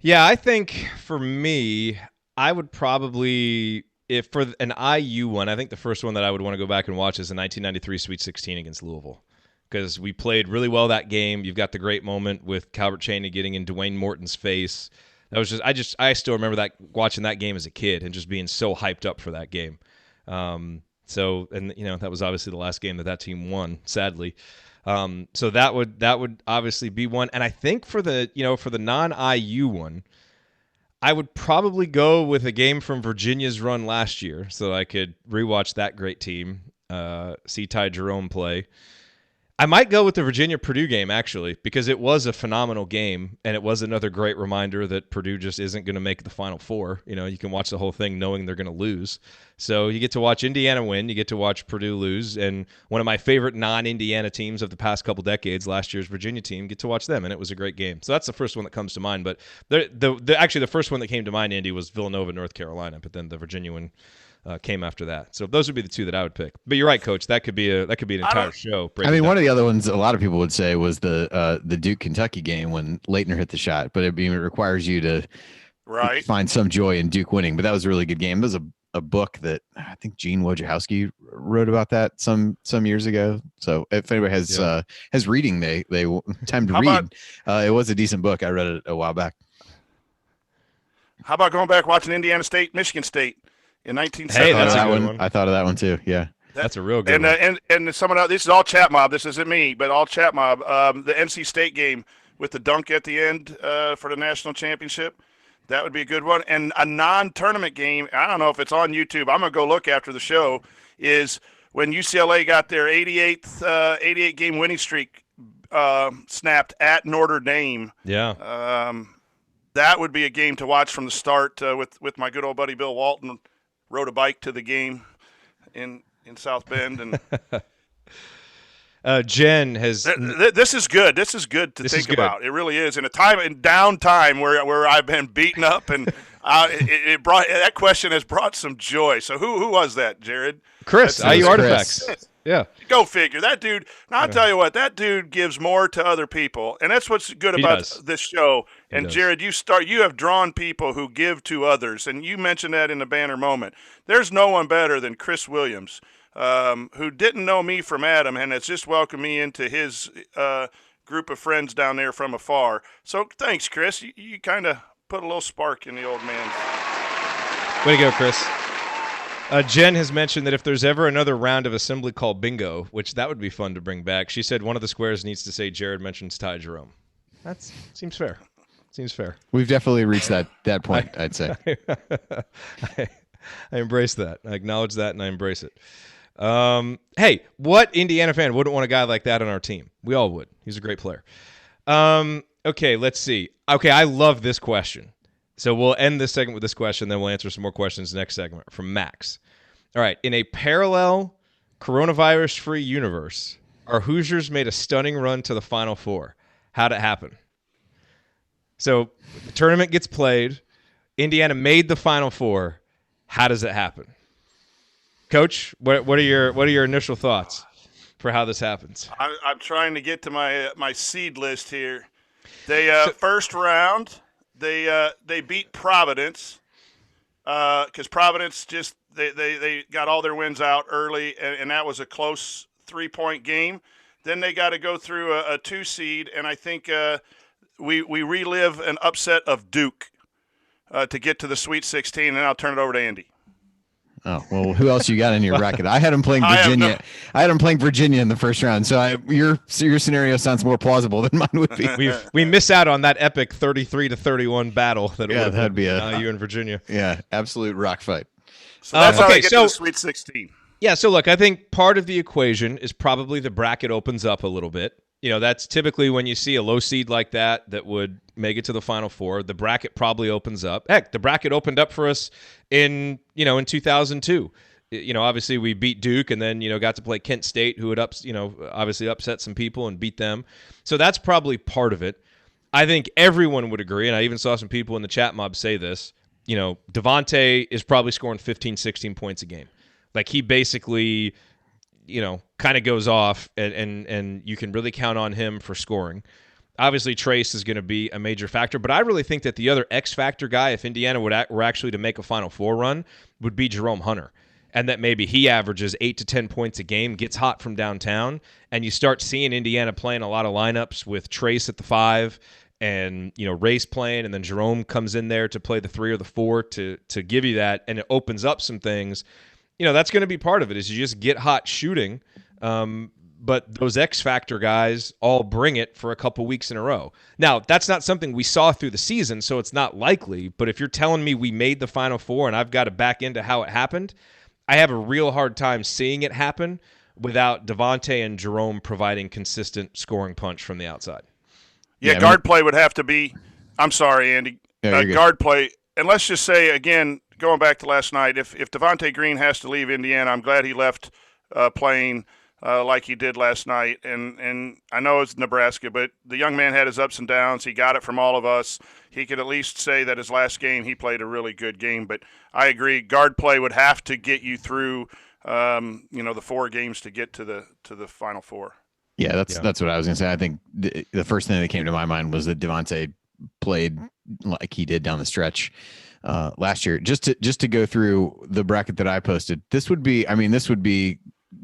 Yeah, I think for me, I would probably, if for an IU one, I think the first one that I would want to go back and watch is the 1993 Sweet 16 against Louisville, because we played really well that game. You've got the great moment with Calvert Chaney getting in Dwayne Morton's face. That was I still remember watching that game as a kid and just being so hyped up for that game. That was obviously the last game that team won, sadly. So that would obviously be one. And I think for the non-IU one, I would probably go with a game from Virginia's run last year, so I could rewatch that great team, see Ty Jerome play. I might go with the Virginia-Purdue game, actually, because it was a phenomenal game, and it was another great reminder that Purdue just isn't going to make the Final Four. You can watch the whole thing knowing they're going to lose. So you get to watch Indiana win, you get to watch Purdue lose, and one of my favorite non-Indiana teams of the past couple decades, last year's Virginia team, get to watch them, and it was a great game. So that's the first one that comes to mind. But actually, the first one that came to mind, Andy, was Villanova, North Carolina, but then the Virginia one came after that. So those would be the two that I would pick. But you're right, Coach. That could be an entire show. I mean, one of the other ones a lot of people would say was the Duke Kentucky game when Leitner hit the shot. But it requires you to find some joy in Duke winning. But that was a really good game. It was a book that I think Gene Wojciechowski wrote about that some years ago. So if anybody has reading, they time to read. It was a decent book. I read it a while back. How about going back watching Indiana State, Michigan State? In 1970. Hey, that's a good one. I thought of that one too. Yeah, that's a real good one. And someone else, this is all chat mob. This isn't me, but all chat mob. The NC State game with the dunk at the end for the national championship. That would be a good one. And a non-tournament game, I don't know if it's on YouTube. I'm going to go look after the show, is when UCLA got their 88 game winning streak snapped at Notre Dame. Yeah. That would be a game to watch from the start with my good old buddy Bill Walton. Rode a bike to the game in South Bend. And Jen has. This is good. This is good to think about. It really is. In a downtime where I've been beaten up, and it brought that question has brought some joy. So who was that, Jerod? Chris, IU Artifacts. Yeah. Go figure. That dude. Now I'll tell you what. That dude gives more to other people, and that's what's good about this show. And Jerod, you have drawn people who give to others, and you mentioned that in the banner moment. There's no one better than Chris Williams, who didn't know me from Adam, and has just welcomed me into his group of friends down there from afar. So thanks, Chris. You kind of put a little spark in the old man's. Way to go, Chris. Jen has mentioned that if there's ever another round of Assembly Call bingo, which that would be fun to bring back, she said one of the squares needs to say Jerod mentions Ty Jerome. That seems fair. Seems fair. We've definitely reached that point, I'd say. I embrace that. I acknowledge that, and I embrace it. Hey, what Indiana fan wouldn't want a guy like that on our team? We all would. He's a great player. Okay, let's see. Okay, I love this question. So we'll end this segment with this question, then we'll answer some more questions next segment from Max. All right, in a parallel coronavirus-free universe, our Hoosiers made a stunning run to the Final Four. How'd it happen? So the tournament gets played. Indiana made the Final Four. How does it happen? Coach, what are your initial thoughts for how this happens? I'm trying to get to my seed list here. They first round. They beat Providence because Providence just they got all their wins out early, and that was a close 3-point game. Then they got to go through a 2 seed, and I think we relive an upset of Duke to get to the Sweet 16, and I'll turn it over to Andy. Oh, well, who else you got in your bracket? I had him playing Virginia. I had him playing Virginia in the first round. So your scenario sounds more plausible than mine would be. We miss out on that epic 33-31 battle that'd be IU and Virginia. Yeah, absolute rock fight. So that's how they get to the Sweet 16. Yeah, so look, I think part of the equation is probably the bracket opens up a little bit. You know, that's typically when you see a low seed like that would make it to the Final Four. The bracket probably opens up. Heck, the bracket opened up for us in 2002. Obviously we beat Duke and then, got to play Kent State, who had obviously upset some people and beat them. So that's probably part of it. I think everyone would agree, and I even saw some people in the chat mob say this, Devonte is probably scoring 15, 16 points a game. Like he basically kind of goes off, and you can really count on him for scoring. Obviously, Trace is going to be a major factor, but I really think that the other X-factor guy, if Indiana were actually to make a Final Four run, would be Jerome Hunter, and that maybe he averages 8 to 10 points a game, gets hot from downtown, and you start seeing Indiana playing a lot of lineups with Trace at the 5 and Race playing, and then Jerome comes in there to play the 3 or the 4 to give you that, and it opens up some things. That's going to be part of it, is you just get hot shooting. But those X-Factor guys all bring it for a couple weeks in a row. Now, that's not something we saw through the season, so it's not likely. But if you're telling me we made the Final Four and I've got to back into how it happened, I have a real hard time seeing it happen without Devonte and Jerome providing consistent scoring punch from the outside. Yeah, guard play would have to be – I'm sorry, Andy. Guard play – and let's just say, again, going back to last night, if Devonte Green has to leave Indiana, I'm glad he left playing – like he did last night, and I know it's Nebraska, but the young man had his ups and downs. He got it from all of us. He could at least say that his last game he played a really good game. But I agree, guard play would have to get you through, the 4 games to get to the Final Four. Yeah, that's what I was going to say. I think the first thing that came to my mind was that Devonte played like he did down the stretch last year. Just to go through the bracket that I posted, this would be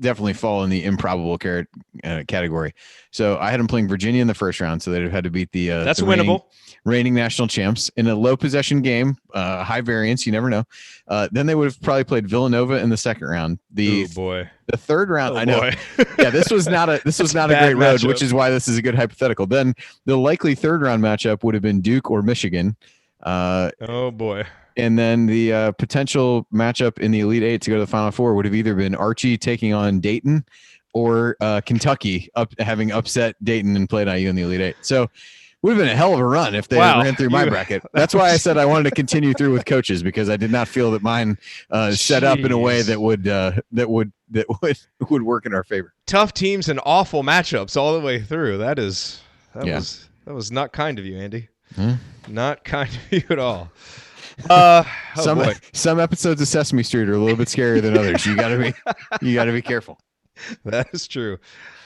definitely fall in the improbable category. So I had them playing Virginia in the first round, so they'd have had to beat the winnable reigning national champs in a low possession game, high variance. You never know. Then they would have probably played Villanova in the second round. The third round, I know. Yeah, this was not a great road, which is why this is a good hypothetical. Then the likely third round matchup would have been Duke or Michigan. Oh boy. And then the potential matchup in the Elite Eight to go to the Final Four would have either been Archie taking on Dayton or Kentucky having upset Dayton and played IU in the Elite Eight. So would have been a hell of a run if they ran through my bracket. That's why I said I wanted to continue through with coaches, because I did not feel that mine set up in a way that would that would work in our favor. Tough teams and awful matchups all the way through. That was not kind of you, Andy. Not kind of you at all. Some episodes of Sesame Street are a little bit scarier than others. You gotta be careful. That is true.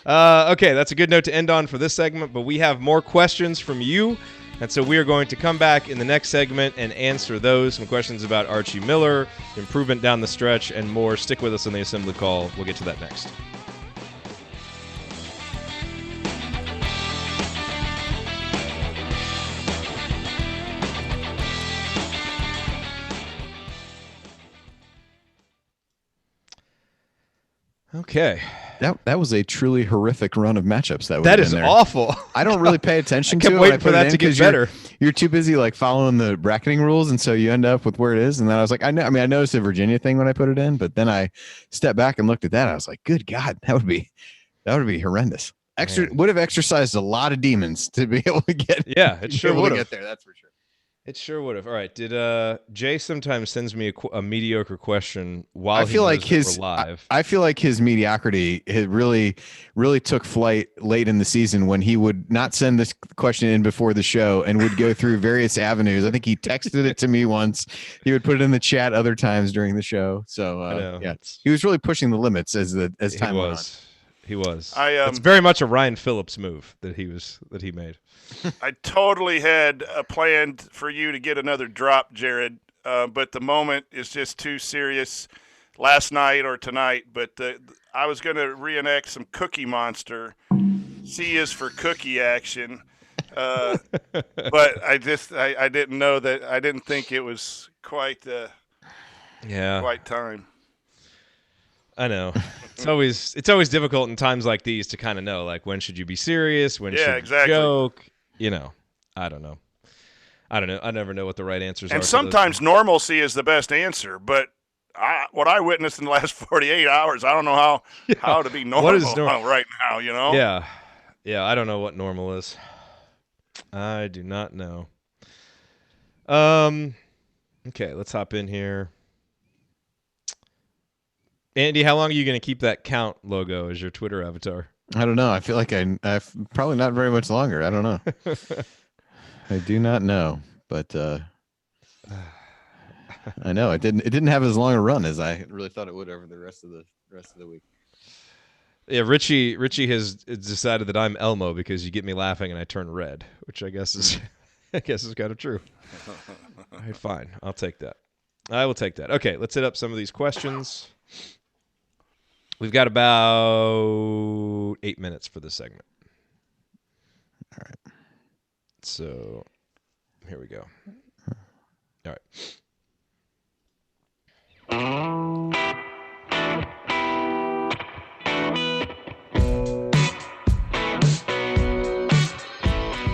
Okay, that's a good note to end on for this segment, but we have more questions from you, and so we are going to come back in the next segment and answer those. Some questions about Archie Miller, improvement down the stretch, and more. Stick with us on the Assembly Call. We'll get to that next. Okay. That was a truly horrific run of matchups. That is awful. I don't really pay attention I kept to it. waiting for that to get better. You're too busy like following the bracketing rules, and so you end up with where it is. And then I was like, I noticed the Virginia thing when I put it in, but then I stepped back and looked at that. And I was like, good God, that would be horrendous. Would have exercised a lot of demons to be able to get. Yeah, it sure would have get there. That's for sure. It sure would have. All right. Did Jay sometimes sends me a mediocre question while I feel like we're live? I feel like his mediocrity really took flight late in the season when he would not send this question in before the show and would go through various avenues. I think he texted it to me once. He would put it in the chat other times during the show. So yeah, he was really pushing the limits as time went on. He was. It's very much a Ryan Phillips move that he made. I totally had a plan for you to get another drop, Jerod, but the moment is just too serious last night or tonight. But I was going to reenact some Cookie Monster. C is for cookie action. But I didn't know that. I didn't think it was quite time. I know. It's always difficult in times like these to kind of know, like, when should you be serious? When should you joke? You know, I don't know. I never know what the right answers are. And sometimes normalcy is the best answer, but what I witnessed in the last 48 hours, I don't know how to be normal, what is right now, you know? Yeah, I don't know what normal is. I do not know. Okay, let's hop in here. Andy, how long are you going to keep that count logo as your Twitter avatar? I don't know. I feel like I've probably not very much longer. I don't know. I do not know, but I know it didn't have as long a run as I really thought it would over the rest of the week. Yeah, Richie has decided that I'm Elmo because you get me laughing and I turn red, which I guess is kind of true. All right, fine. I'll take that. I will take that. Okay, let's hit up some of these questions. We've got about 8 minutes for this segment. All right. So here we go. All right.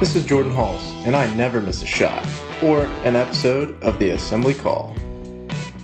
This is Jordan Halls, and I never miss a shot or an episode of the Assembly Call.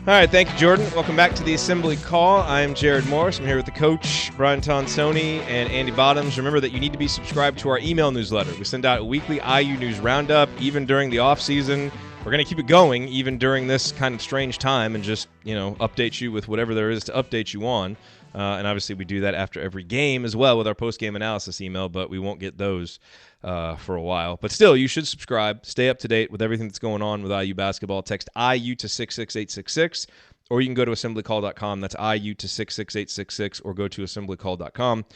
All right, thank you, Jordan. Welcome back to the Assembly Call. I'm Jerod Morris. I'm here with the coach, Brian Tonsoni, and Andy Bottoms. Remember that you need to be subscribed to our email newsletter. We send out a weekly IU News Roundup, even during the off-season. We're going to keep it going, even during this kind of strange time, and just, update you with whatever there is to update you on. And obviously, we do that after every game as well with our post-game analysis email, but we won't get those for a while. But still, you should subscribe. Stay up to date with everything that's going on with IU basketball. Text IU to 66866, or you can go to assemblycall.com. That's IU to 66866, or go to assemblycall.com.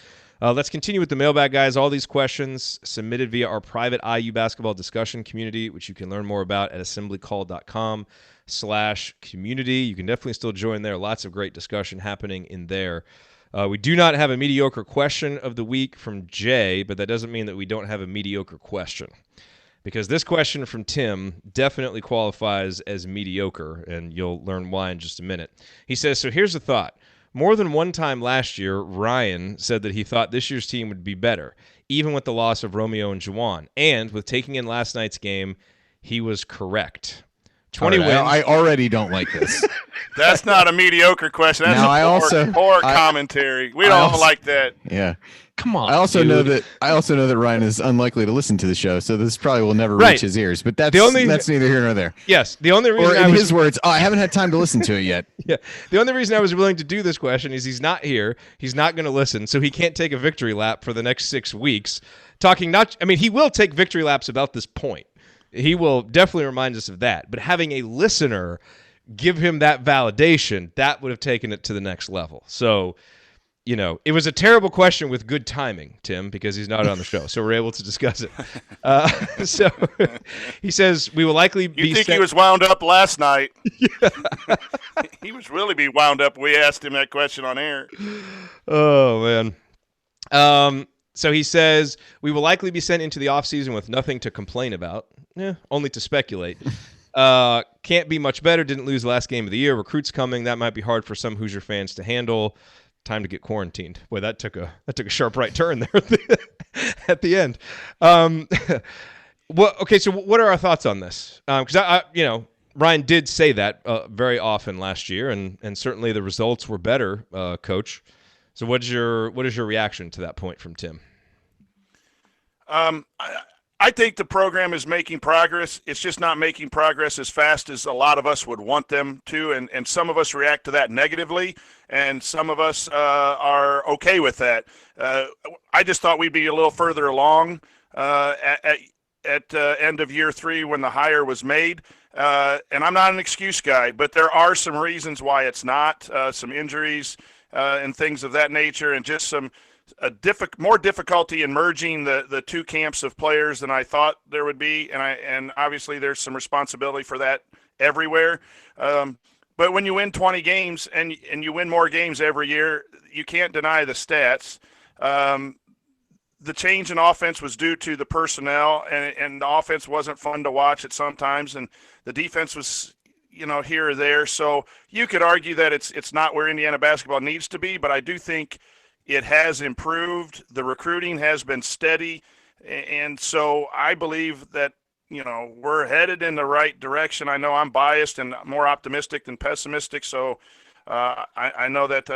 Let's continue with the mailbag, guys. All these questions submitted via our private IU basketball discussion community, which you can learn more about at assemblycall.com/community. You can definitely still join there. Lots of great discussion happening in there. We do not have a mediocre question of the week from Jay, but that doesn't mean that we don't have a mediocre question. Because this question from Tim definitely qualifies as mediocre, and you'll learn why in just a minute. He says, so here's the thought. More than one time last year, Ryan said that he thought this year's team would be better, even with the loss of Romeo and Juwan. And with taking in last night's game, he was correct. 20 right, wins. I already don't like this. That's not a mediocre question. That's poor commentary. We don't like that. Yeah. Come on. I also dude. know that Ryan is unlikely to listen to the show, so this probably will never reach his ears. But that's neither here nor there. Yes, the only reason, or in his words, I haven't had time to listen to it yet. Yeah, the only reason I was willing to do this question is he's not here. He's not going to listen, so he can't take a victory lap for the next 6 weeks. He will take victory laps about this point. He will definitely remind us of that. But having a listener give him that validation, that would have taken it to the next level. So, it was a terrible question with good timing, Tim, because he's not on the show. So we're able to discuss it. So he says, we will likely be... You think he was wound up last night? He was really be wound up. We asked him that question on air. Oh, man. So he says, we will likely be sent into the offseason with nothing to complain about. Only to speculate. Can't be much better. Didn't lose the last game of the year. Recruits coming. That might be hard for some Hoosier fans to handle. Time to get quarantined. Boy, that took a sharp right turn there at the end. Okay, so what are our thoughts on this? Because Ryan did say that very often last year, and certainly the results were better, Coach. So what is your reaction to that point from Tim? I think the program is making progress. It's just not making progress as fast as a lot of us would want them to, and some of us react to that negatively, and some of us are okay with that. I just thought we'd be a little further along at end of year 3 when the hire was made. And I'm not an excuse guy, but there are some reasons why it's not, some injuries and things of that nature, and just some more difficulty in merging the two camps of players than I thought there would be, and obviously there's some responsibility for that everywhere. But when you win 20 games and you win more games every year, you can't deny the stats. The change in offense was due to the personnel, and the offense wasn't fun to watch at sometimes, and the defense was here or there. So you could argue that it's not where Indiana basketball needs to be, but I do think it has improved. The recruiting has been steady. And so I believe that, we're headed in the right direction. I know I'm biased and more optimistic than pessimistic. So I know that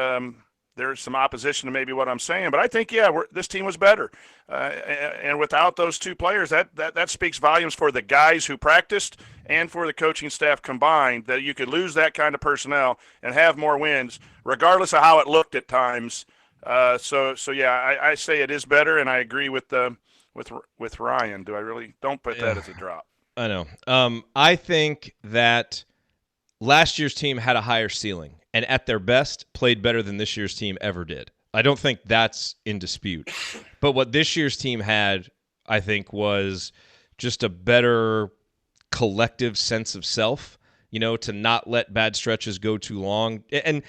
there's some opposition to maybe what I'm saying, but I think, this team was better. And without those two players, that speaks volumes for the guys who practiced and for the coaching staff combined, that you could lose that kind of personnel and have more wins, regardless of how it looked at times. I say it is better, and I agree with Ryan. Do I really? Don't put that as a drop. I know. I think that last year's team had a higher ceiling, and at their best played better than this year's team ever did. I don't think that's in dispute. But what this year's team had, I think, was just a better collective sense of self, to not let bad stretches go too long. And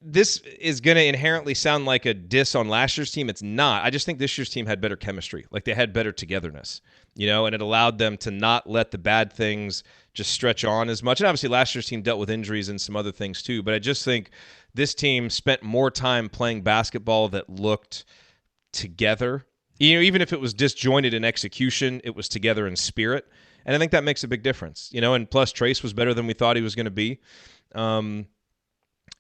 this is going to inherently sound like a diss on last year's team. It's not. I just think this year's team had better chemistry. Like, they had better togetherness, and it allowed them to not let the bad things just stretch on as much. And obviously last year's team dealt with injuries and some other things too, but I just think this team spent more time playing basketball that looked together. Even if it was disjointed in execution, it was together in spirit. And I think that makes a big difference, and plus Trace was better than we thought he was going to be. So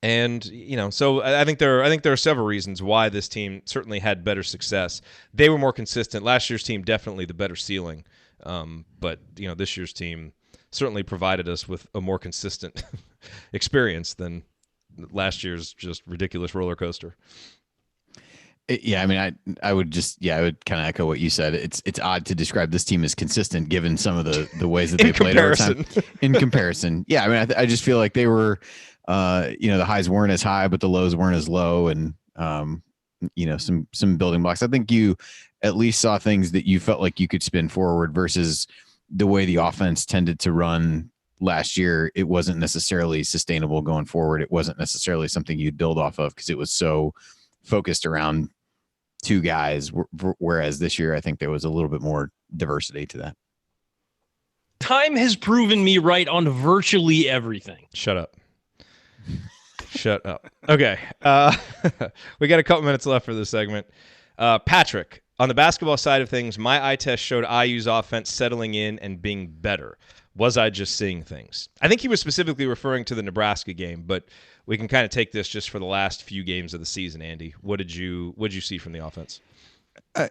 I think there are several reasons why this team certainly had better success. They were more consistent. Last year's team definitely the better ceiling, but this year's team certainly provided us with a more consistent experience than last year's just ridiculous roller coaster. I would kind of echo what you said. It's odd to describe this team as consistent given some of the ways that they played over time. In comparison, I just feel like they were. The highs weren't as high, but the lows weren't as low, and some building blocks. I think you at least saw things that you felt like you could spin forward versus the way the offense tended to run last year. It wasn't necessarily sustainable going forward. It wasn't necessarily something you'd build off of because it was so focused around two guys. Whereas this year, I think there was a little bit more diversity to that. Time has proven me right on virtually everything. Shut up. Okay. We got a couple minutes left for this segment. Patrick, On the basketball side of things, my eye test showed IU's offense settling in and being better. Was I just seeing things? I think he was specifically referring to the Nebraska game, but we can kind of take this just for the last few games of the season, Andy. What did you see from the offense?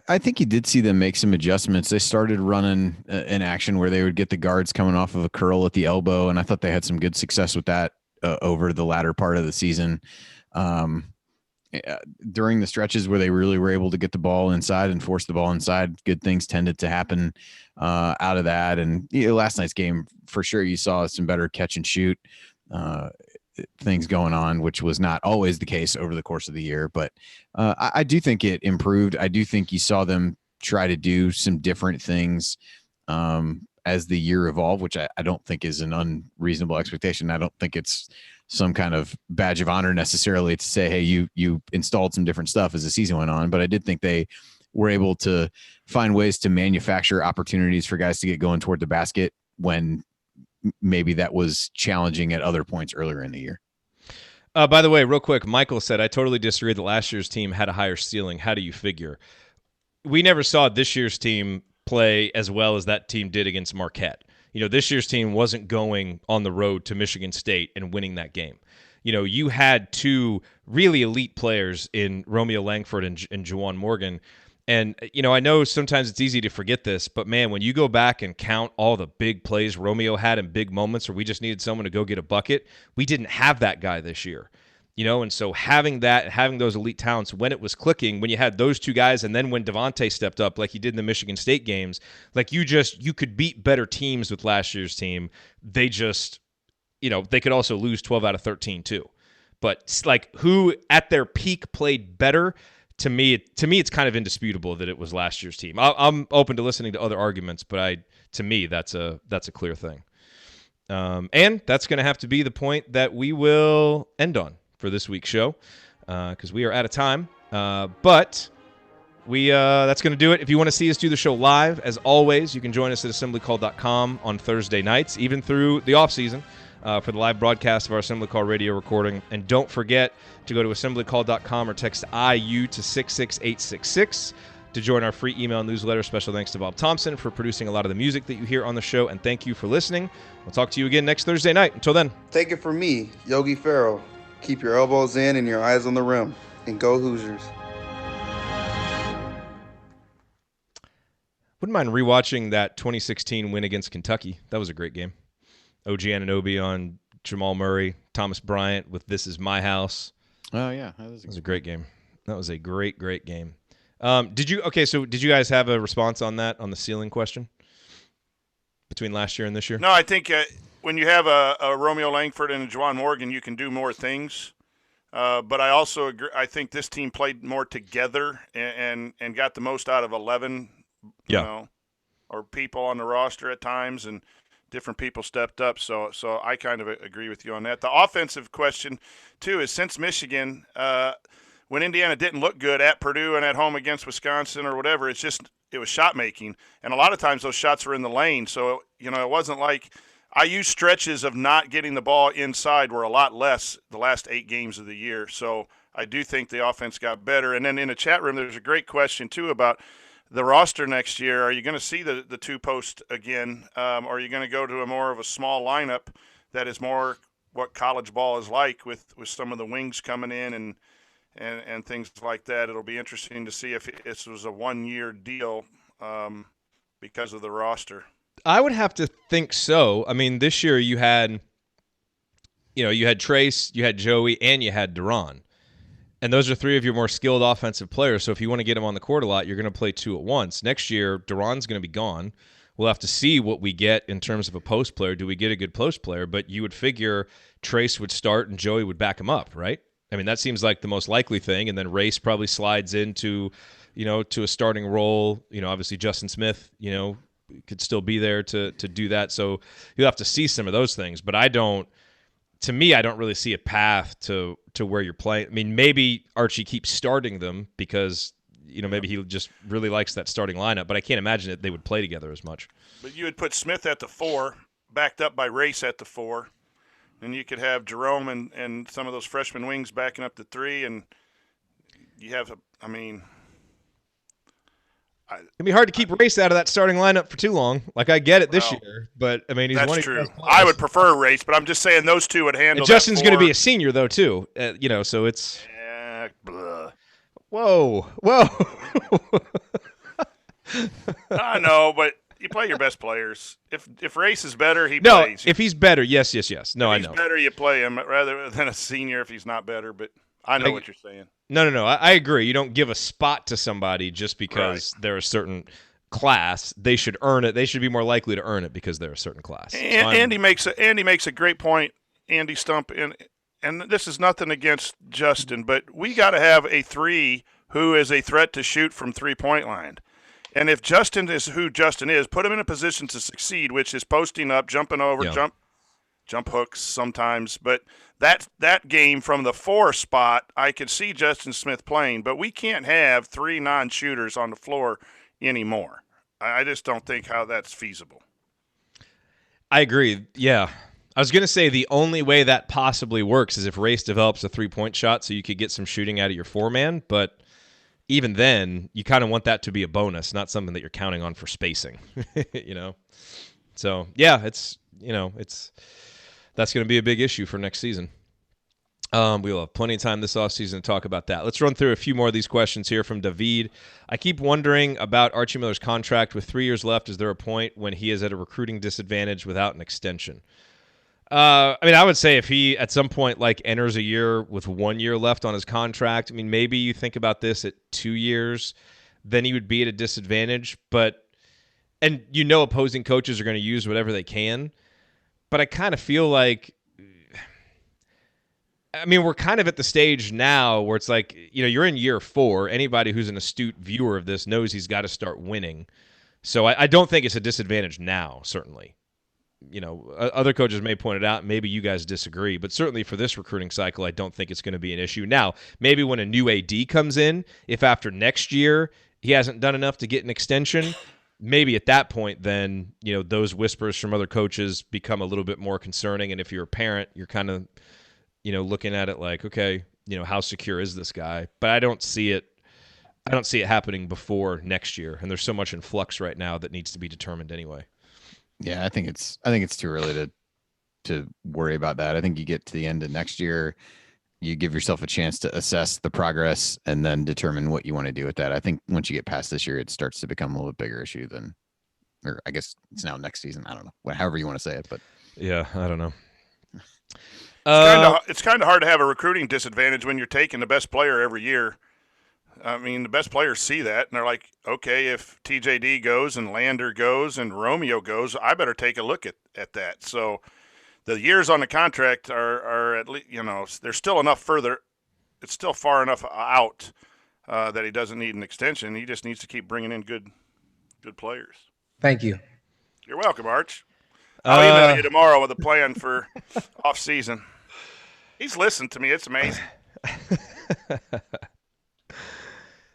I think you did see them make some adjustments. They started running an action where they would get the guards coming off of a curl at the elbow, and I thought they had some good success with that over the latter part of the season. During the stretches where they really were able to get the ball inside and force the ball inside, good things tended to happen out of that. And last night's game, for sure, you saw some better catch and shoot things going on, which was not always the case over the course of the year. But I do think it improved. I do think you saw them try to do some different things as the year evolved, which I don't think is an unreasonable expectation. I don't think it's some kind of badge of honor necessarily to say, hey, you installed some different stuff as the season went on. But I did think they were able to find ways to manufacture opportunities for guys to get going toward the basket when maybe that was challenging at other points earlier in the year. By the way, real quick, Michael said, I totally disagree that last year's team had a higher ceiling. How do you figure? We never saw this year's team play as well as that team did against Marquette. This year's team wasn't going on the road to Michigan State and winning that game. You had two really elite players in Romeo Langford and Juwan Morgan. And, I know sometimes it's easy to forget this, but, man, when you go back and count all the big plays Romeo had in big moments where we just needed someone to go get a bucket, we didn't have that guy this year. And so having those elite talents when it was clicking, when you had those two guys, and then when Devonte stepped up like he did in the Michigan State games, like you could beat better teams with last year's team. They just, they could also lose 12 out of 13 too. But like who at their peak played better, to me, it's kind of indisputable that it was last year's team. I'm open to listening to other arguments, but to me, that's a clear thing. And that's going to have to be the point that we will end on for this week's show, because we are out of time. But that's going to do it. If you want to see us do the show live, as always, you can join us at assemblycall.com on Thursday nights, even through the off-season, for the live broadcast of our Assembly Call radio recording. And don't forget to go to assemblycall.com or text IU to 66866 to join our free email newsletter. Special thanks to Bob Thompson for producing a lot of the music that you hear on the show, and thank you for listening. We'll talk to you again next Thursday night. Until then. Take it from me, Yogi Ferrell. Keep your elbows in and your eyes on the rim. And go Hoosiers. Wouldn't mind rewatching that 2016 win against Kentucky. That was a great game. OG Anunoby on Jamal Murray, Thomas Bryant with "This Is My House." Oh yeah, that was a great game. That was a great game. Did you guys have a response on that, on the ceiling question between last year and this year? No, I think when you have a Romeo Langford and a Juwan Morgan, you can do more things. But I also agree. I think this team played more together and got the most out of 11, or people on the roster at times, and different people stepped up. So I kind of agree with you on that. The offensive question, too, is since Michigan, when Indiana didn't look good at Purdue and at home against Wisconsin or whatever, it was shot making. And a lot of times those shots were in the lane. So, it wasn't like IU stretches of not getting the ball inside were a lot less the last 8 games of the year. So I do think the offense got better. And then in the chat room, there's a great question, too, about the roster next year. Are you going to see the two-post again? Or are you going to go to a more of a small lineup that is more what college ball is like with some of the wings coming in and things like that? It'll be interesting to see if this was a one-year deal because of the roster. I would have to think so. I mean, this year you had Trace, you had Joey, and you had De'Ron. And those are 3 of your more skilled offensive players. So if you want to get them on the court a lot, you're going to play 2 at once. Next year, De'Ron's going to be gone. We'll have to see what we get in terms of a post player. Do we get a good post player? But you would figure Trace would start and Joey would back him up, right? I mean, that seems like the most likely thing. And then Race probably slides into, to a starting role. Obviously Justin Smith, could still be there to do that. So you'll have to see some of those things. But I don't really see a path to where you're playing. I mean, maybe Archie keeps starting them because, maybe he just really likes that starting lineup, but I can't imagine that they would play together as much. But you would put Smith at the 4, backed up by Race at the 4, and you could have Jerome and some of those freshman wings backing up the 3, and you have It'd be hard to keep Race out of that starting lineup for too long. Like, I get it this year, but I mean, he's that's one of true. your best players. I would prefer Race, but I'm just saying those two would handle. And Justin's going to be a senior though too. So it's. Whoa. I know, but you play your best players. If Race is better, he plays. If he's better, yes. No, if he's better, you play him rather than a senior if he's not better. But I know what you're saying. No. I agree. You don't give a spot to somebody just because they're a certain class. They should earn it. They should be more likely to earn it because they're a certain class. Andy makes a great point. Andy Stump, and this is nothing against Justin, but we got to have a 3 who is a threat to shoot from 3-point line. And if Justin is who Justin is, put him in a position to succeed, which is posting up, jumping over, jump hooks sometimes. But that game from the 4 spot, I could see Justin Smith playing, but we can't have 3 non-shooters on the floor anymore. I just don't think how that's feasible. I agree. Yeah. I was going to say the only way that possibly works is if Race develops a 3-point shot so you could get some shooting out of your 4-man, but even then, you kind of want that to be a bonus, not something that you're counting on for spacing, So, yeah, that's going to be a big issue for next season. We'll have plenty of time this offseason to talk about that. Let's run through a few more of these questions here from David. I keep wondering about Archie Miller's contract with 3 years left. Is there a point when he is at a recruiting disadvantage without an extension? I would say if he at some point enters a year with 1 year left on his contract, maybe you think about this at 2 years, then he would be at a disadvantage. And opposing coaches are going to use whatever they can. But I kind of feel like, we're kind of at the stage now where it's you're in year 4. Anybody who's an astute viewer of this knows he's got to start winning. So I don't think it's a disadvantage now, certainly. Other coaches may point it out. Maybe you guys disagree, but certainly for this recruiting cycle, I don't think it's going to be an issue. Now, maybe when a new AD comes in, if after next year he hasn't done enough to get an extension, maybe at that point, then, those whispers from other coaches become a little bit more concerning. And if you're a parent, you're kind of, looking at it like, okay, how secure is this guy? But I don't see it happening before next year. And there's so much in flux right now that needs to be determined anyway. Yeah, I think it's too early to worry about that. I think you get to the end of next year, you give yourself a chance to assess the progress and then determine what you want to do with that. I think once you get past this year, it starts to become a little bit bigger issue than, or I guess it's now next season. I don't know, however you want to say it, but yeah, I don't know. It's kind of hard to have a recruiting disadvantage when you're taking the best player every year. The best players see that, and they're like, okay, if TJD goes and Lander goes and Romeo goes, I better take a look at that. So the years on the contract are at least, there's still enough further. It's still far enough out that he doesn't need an extension. He just needs to keep bringing in good players. Thank you. You're welcome, Arch. I'll email you tomorrow with a plan for off season. He's listened to me. It's amazing.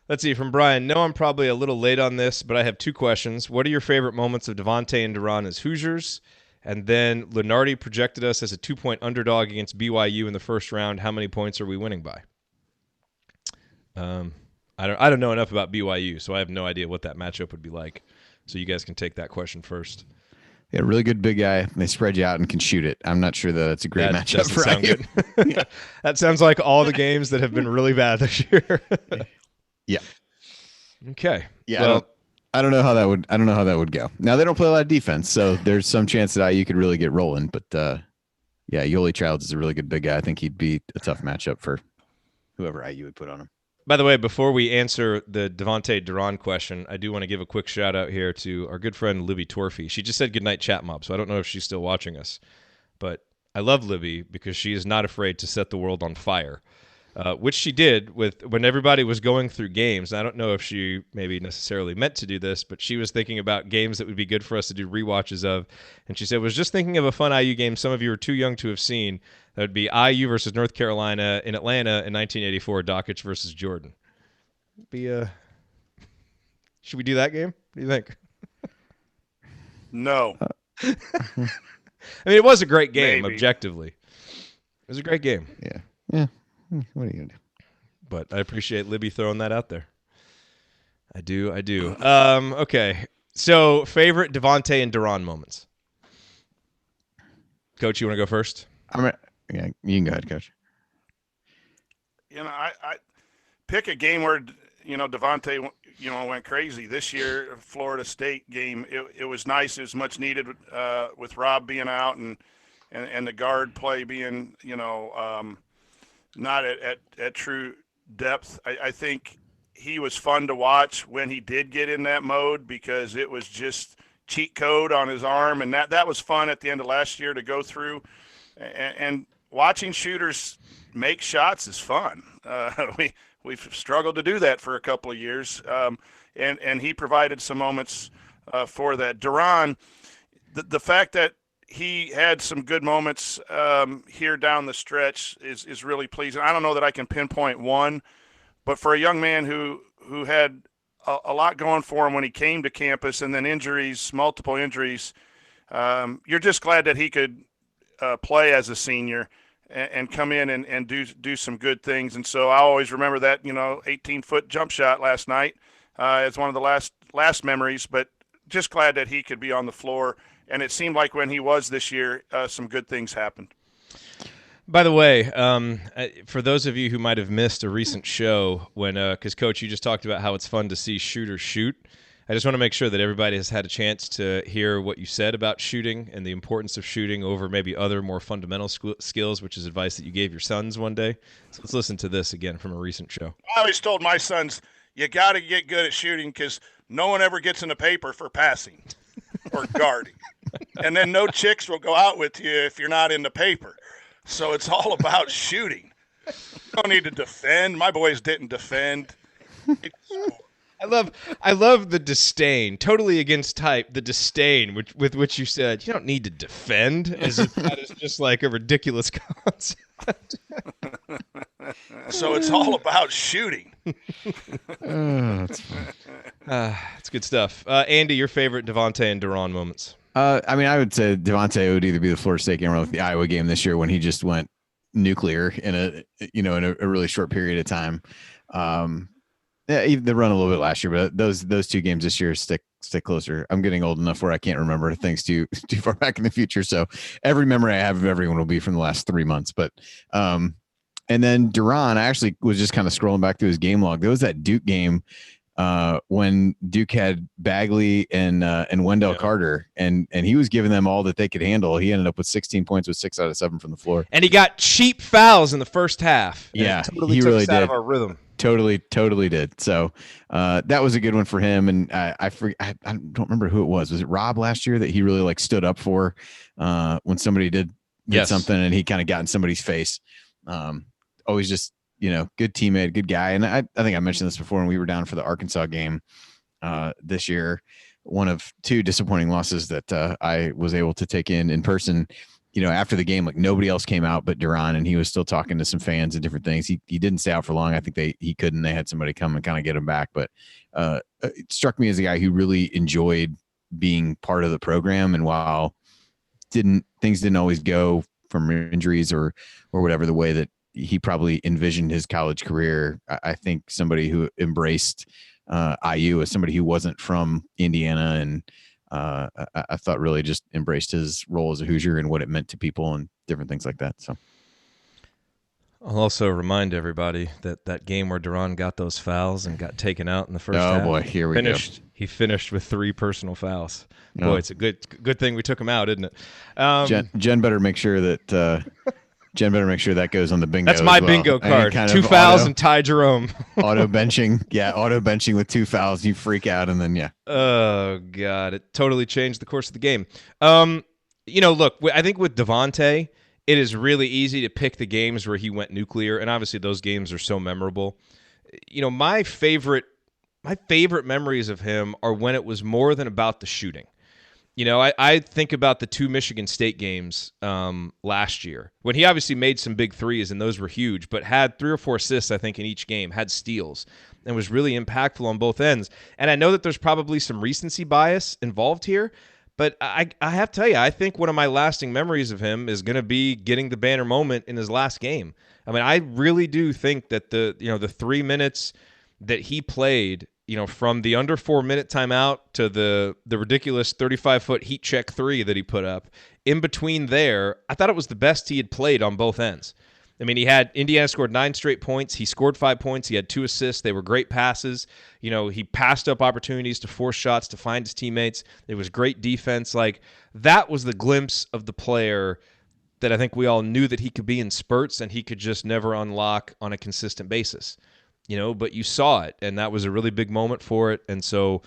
Let's see, from Brian. No, I'm probably a little late on this, but I have 2 questions. What are your favorite moments of Devonte and De'Ron as Hoosiers? And then Lenardi projected us as a 2-point underdog against BYU in the first round. How many points are we winning by? I don't know enough about BYU, so I have no idea what that matchup would be like. So you guys can take that question first. Yeah, really good big guy. They spread you out and can shoot it. I'm not sure that it's a great matchup for you. Good. That sounds like all the games that have been really bad this year. Yeah. Okay. Yeah. Well, I don't know how that would go. Now they don't play a lot of defense, so there's some chance that IU could really get rolling. But yeah, Yoli Childs is a really good big guy. I think he'd be a tough matchup for whoever IU would put on him. By the way, before we answer the Devonte De'Ron question, I do want to give a quick shout out here to our good friend Libby Torfey. She just said goodnight, chat mob, so I don't know if she's still watching us. But I love Libby because she is not afraid to set the world on fire, which she did when everybody was going through games. I don't know if she maybe necessarily meant to do this, but she was thinking about games that would be good for us to do rewatches of. And she said, was just thinking of a fun IU game some of you are too young to have seen. That would be IU versus North Carolina in Atlanta in 1984, Dockich versus Jordan. Should we do that game? What do you think? No. It was a great game, Maybe. Objectively. It was a great game. Yeah. What are you going to do? But I appreciate Libby throwing that out there. I do. Okay. So, favorite Devonte and De'Ron moments. Coach, you want to go first? Yeah, you can go ahead, Coach. I pick a game where Devonte went crazy this year. Florida State game. It was nice. It was much needed with Rob being out and the guard play being not at true depth. I think he was fun to watch when he did get in that mode because it was just cheat code on his arm, and that was fun at the end of last year to go through. And watching shooters make shots is fun. We've struggled to do that for a couple of years, and he provided some moments for that. De'Ron, the fact that he had some good moments here down the stretch is really pleasing. I don't know that I can pinpoint one, but for a young man who had a lot going for him when he came to campus and then multiple injuries, you're just glad that he could play as a senior and come in and do some good things. And so I always remember that 18-foot jump shot last night as one of the last memories, but just glad that he could be on the floor. And it seemed like when he was this year, some good things happened. By the way, for those of you who might have missed a recent show because Coach, you just talked about how it's fun to see shooters shoot. I just want to make sure that everybody has had a chance to hear what you said about shooting and the importance of shooting over maybe other more fundamental skills, which is advice that you gave your sons one day. So let's listen to this again from a recent show. I always told my sons, you got to get good at shooting because no one ever gets in the paper for passing or guarding. And then no chicks will go out with you if you're not in the paper. So it's all about shooting. You don't need to defend. My boys didn't defend. I love the disdain, totally against type, the disdain with which you said, you don't need to defend, as if that is just like a ridiculous concept. So it's all about shooting. That's fun. It's good stuff. Andy, your favorite Devonte and De'Ron moments? I would say Devonte would either be the Florida State game or like the Iowa game this year when he just went nuclear in a really short period of time. They run a little bit last year, but those two games this year stick closer. I'm getting old enough where I can't remember things too far back in the future. So every memory I have of everyone will be from the last 3 months. But and then De'Ron, I actually was just kind of scrolling back through his game log. There was that Duke game when Duke had Bagley and Wendell Carter, and he was giving them all that they could handle. He ended up with 16 points with 6 out of 7 from the floor. And he got cheap fouls in the first half. Yeah, totally he took really us out did. of our rhythm. Totally did. So that was a good one for him. And I don't remember who it was. Was it Rob last year that he really stood up for when somebody did something and he kind of got in somebody's face? Always just, good teammate, good guy. And I think I mentioned this before when we were down for the Arkansas game this year. One of 2 disappointing losses that I was able to take in person. After the game, nobody else came out but De'Ron, and he was still talking to some fans and different things. He didn't stay out for long. I think he couldn't. They had somebody come and kind of get him back. But it struck me as a guy who really enjoyed being part of the program. And while things didn't always go from injuries or whatever the way that he probably envisioned his college career, I think somebody who embraced IU as somebody who wasn't from Indiana and I thought really just embraced his role as a Hoosier and what it meant to people and different things like that. So I'll also remind everybody that game where De'Ron got those fouls and got taken out in the first half. Oh boy, here we go. He finished with 3 personal fouls. Boy, it's a good thing we took him out, isn't it? Jen better make sure that that goes on the bingo. That's my bingo card. 2 fouls and Ty Jerome. auto benching with 2 fouls. You freak out and then Oh God, it totally changed the course of the game. Look, I think with Devonte, it is really easy to pick the games where he went nuclear, and obviously those games are so memorable. My favorite memories of him are when it was more than about the shooting. I think about the 2 Michigan State games last year when he obviously made some big threes, and those were huge, but had 3 or 4 assists, I think, in each game, had steals, and was really impactful on both ends. And I know that there's probably some recency bias involved here, but I have to tell you, I think one of my lasting memories of him is going to be getting the banner moment in his last game. I mean, I really do think that the 3 minutes that he played from the under 4-minute timeout to the ridiculous 35-foot heat check 3 that he put up, in between there, I thought it was the best he had played on both ends. I mean, Indiana scored 9 straight points. He scored 5 points. He had 2 assists. They were great passes. He passed up opportunities to force shots to find his teammates. It was great defense. Like, that was the glimpse of the player that I think we all knew that he could be in spurts and he could just never unlock on a consistent basis. But you saw it, and that was a really big moment for it. And so,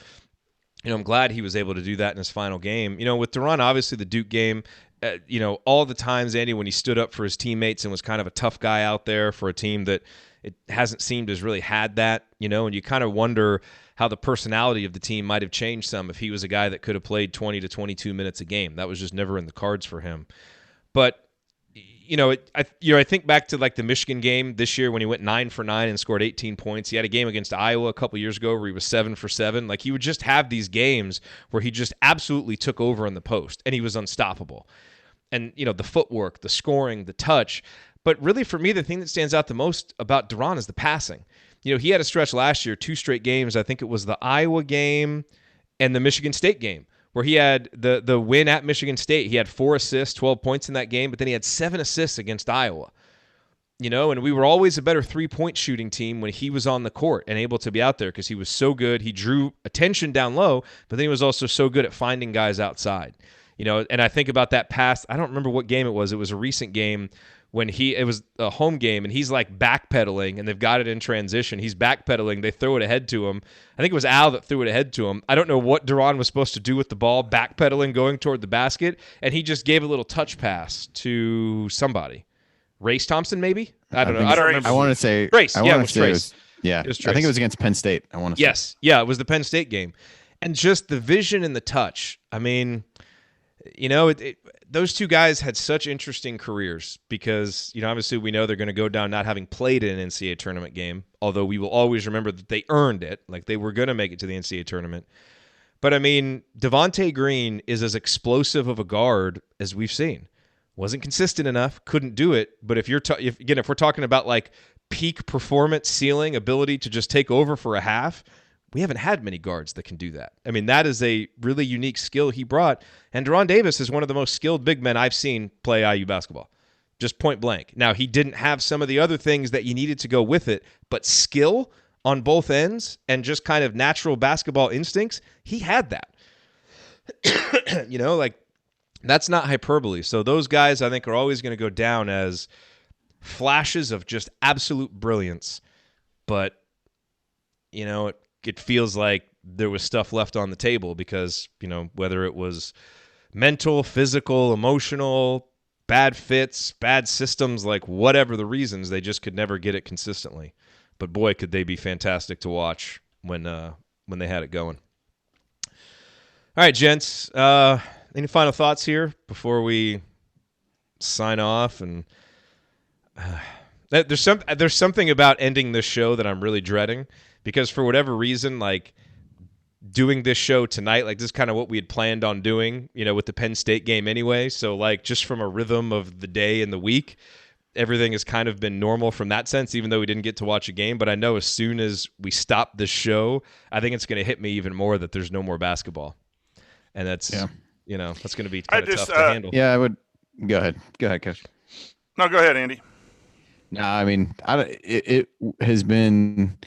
I'm glad he was able to do that in his final game. With De'Ron, obviously the Duke game, all the times, Andy, when he stood up for his teammates and was kind of a tough guy out there for a team that it hasn't seemed has really had that, and you kind of wonder how the personality of the team might have changed some if he was a guy that could have played 20 to 22 minutes a game. That was just never in the cards for him. But I think back to like the Michigan game this year when he went 9 for 9 and scored 18 points. He had a game against Iowa a couple years ago where he was 7 for 7. Like, he would just have these games where he just absolutely took over in the post and he was unstoppable. And, the footwork, the scoring, the touch. But really, for me, the thing that stands out the most about De'Ron is the passing. He had a stretch last year, 2 straight games. I think it was the Iowa game and the Michigan State game, where he had the win at Michigan State. He had 4 assists, 12 points in that game, but then he had 7 assists against Iowa. And we were always a better 3-point shooting team when he was on the court and able to be out there because he was so good. He drew attention down low, but then he was also so good at finding guys outside. And I think about that pass. I don't remember what game it was. It was a recent game when it was a home game, and he's like backpedaling, and they've got it in transition. He's backpedaling. They throw it ahead to him. I think it was Al that threw it ahead to him. I don't know what De'Ron was supposed to do with the ball, backpedaling, going toward the basket, and he just gave a little touch pass to somebody. Race Thompson, maybe? I don't know. I don't remember. I want to say Trace. Yeah, it was Trace. It was Trace. I think it was against Penn State. I want to say. Yes. Yeah, it was the Penn State game. And just the vision and the touch. I mean, those two guys had such interesting careers because, obviously we know they're going to go down not having played in an NCAA tournament game, although we will always remember that they earned it. Like, they were going to make it to the NCAA tournament. But, I mean, Devonte Green is as explosive of a guard as we've seen. Wasn't consistent enough, couldn't do it. But if we're talking about like peak performance ceiling, ability to just take over for a half, we haven't had many guards that can do that. I mean, that is a really unique skill he brought. And De'Ron Davis is one of the most skilled big men I've seen play IU basketball, just point blank. Now, he didn't have some of the other things that you needed to go with it, but skill on both ends and just kind of natural basketball instincts, he had that. That's not hyperbole. So those guys, I think, are always going to go down as flashes of just absolute brilliance. But, it feels like there was stuff left on the table because, whether it was mental, physical, emotional, bad fits, bad systems, like whatever the reasons, they just could never get it consistently. But boy, could they be fantastic to watch when they had it going. All right, gents. Any final thoughts here before we sign off? And there's something about ending this show that I'm really dreading. Because for whatever reason, like doing this show tonight, like this is kind of what we had planned on doing, with the Penn State game anyway. So like just from a rhythm of the day and the week, everything has kind of been normal from that sense, even though we didn't get to watch a game. But I know as soon as we stop this show, I think it's going to hit me even more that there's no more basketball. And that's, that's going to be kind of tough to handle. Yeah, I would. Go ahead. Go ahead, Coach. No, go ahead, Andy. No, I mean, it has been...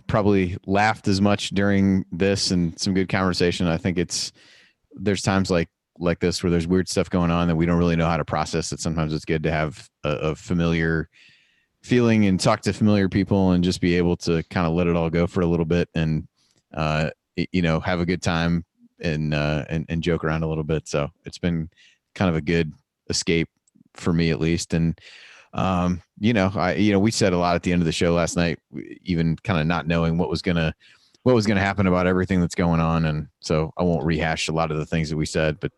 probably laughed as much during this and some good conversation. I think there's times like this where there's weird stuff going on that we don't really know how to process it. Sometimes it's good to have a familiar feeling and talk to familiar people and just be able to kind of let it all go for a little bit and, have a good time and joke around a little bit. So it's been kind of a good escape for me at least. And, we said a lot at the end of the show last night, even kind of not knowing what was going to happen about everything that's going on. And so I won't rehash a lot of the things that we said, but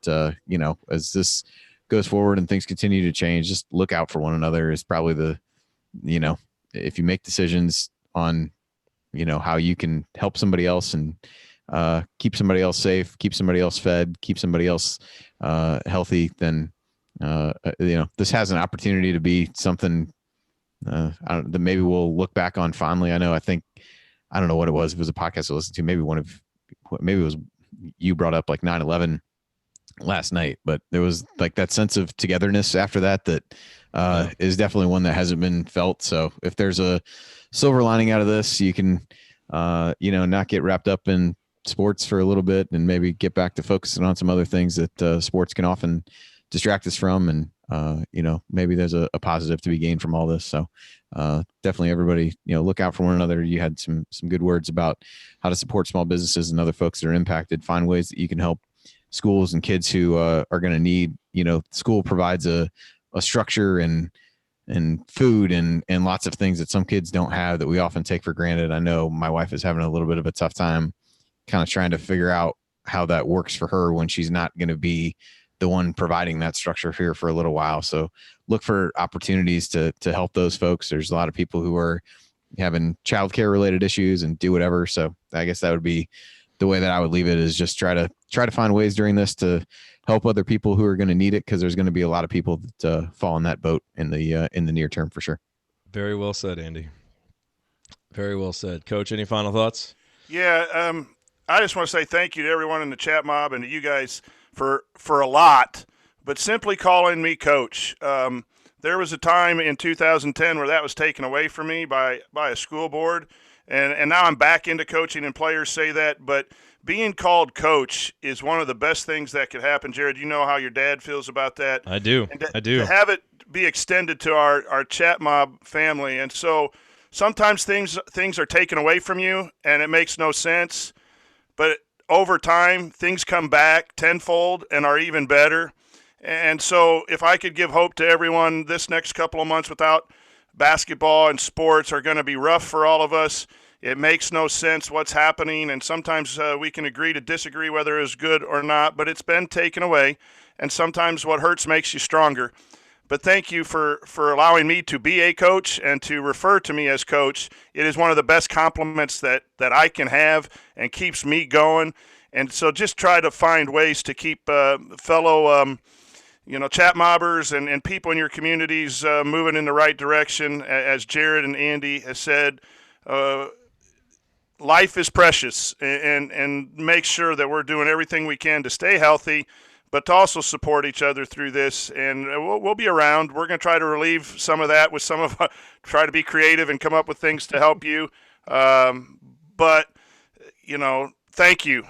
as this goes forward and things continue to change, just look out for one another is probably if you make decisions on, how you can help somebody else and, keep somebody else safe, keep somebody else fed, keep somebody else, healthy, then, this has an opportunity to be something that maybe we'll look back on fondly. I know, I think I don't know what it was. If it was a podcast I listened to, maybe it was you brought up like 9/11 last night, but there was like that sense of togetherness after that is definitely one that hasn't been felt. So if there's a silver lining out of this, you can, not get wrapped up in sports for a little bit and maybe get back to focusing on some other things that sports can often distract us from. And, maybe there's a positive to be gained from all this. So definitely everybody, look out for one another. You had some good words about how to support small businesses and other folks that are impacted. Find ways that you can help schools and kids who are going to need, school provides a structure and food and lots of things that some kids don't have that we often take for granted. I know my wife is having a little bit of a tough time kind of trying to figure out how that works for her when she's not going to be the one providing that structure here for a little while. So look for opportunities to help those folks. There's a lot of people who are having childcare related issues and do whatever. So I guess that would be the way that I would leave it, is just try to find ways during this to help other people who are going to need it, because there's going to be a lot of people that fall in that boat in the near term for sure. Very well said, Andy. Very well said. Coach, any final thoughts? Yeah, I just want to say thank you to everyone in the chat mob and to you guys for a lot, but simply calling me coach. There was a time in 2010 where that was taken away from me by a school board, and now I'm back into coaching, and players say that, but being called coach is one of the best things that could happen. Jerod, you know how your dad feels about that. I do. To have it be extended to our chat mob family. And so sometimes things are taken away from you and it makes no sense, but over time things come back tenfold and are even better. And so if I could give hope to everyone, this next couple of months without basketball and sports are going to be rough for all of us. It makes no sense what's happening, and sometimes we can agree to disagree whether it was good or not, but it's been taken away, and sometimes what hurts makes you stronger. But thank you for allowing me to be a coach and to refer to me as coach. It is one of the best compliments that I can have and keeps me going. And so just try to find ways to keep fellow chat mobbers and people in your communities moving in the right direction. As Jerod and Andy has said, life is precious, and make sure that we're doing everything we can to stay healthy, but to also support each other through this. And we'll be around. We're going to try to relieve some of that with try to be creative and come up with things to help you. But thank you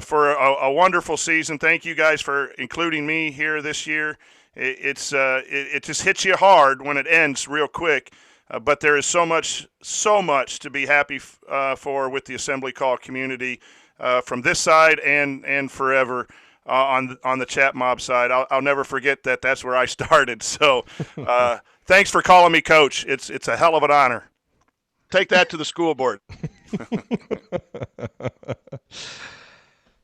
for a wonderful season. Thank you guys for including me here this year. It just hits you hard when it ends real quick. But there is so much to be happy for with the Assembly Call community from this side and forever on the chat mob side. I'll never forget that. That's where I started. So thanks for calling me coach. It's a hell of an honor. Take that to the school board.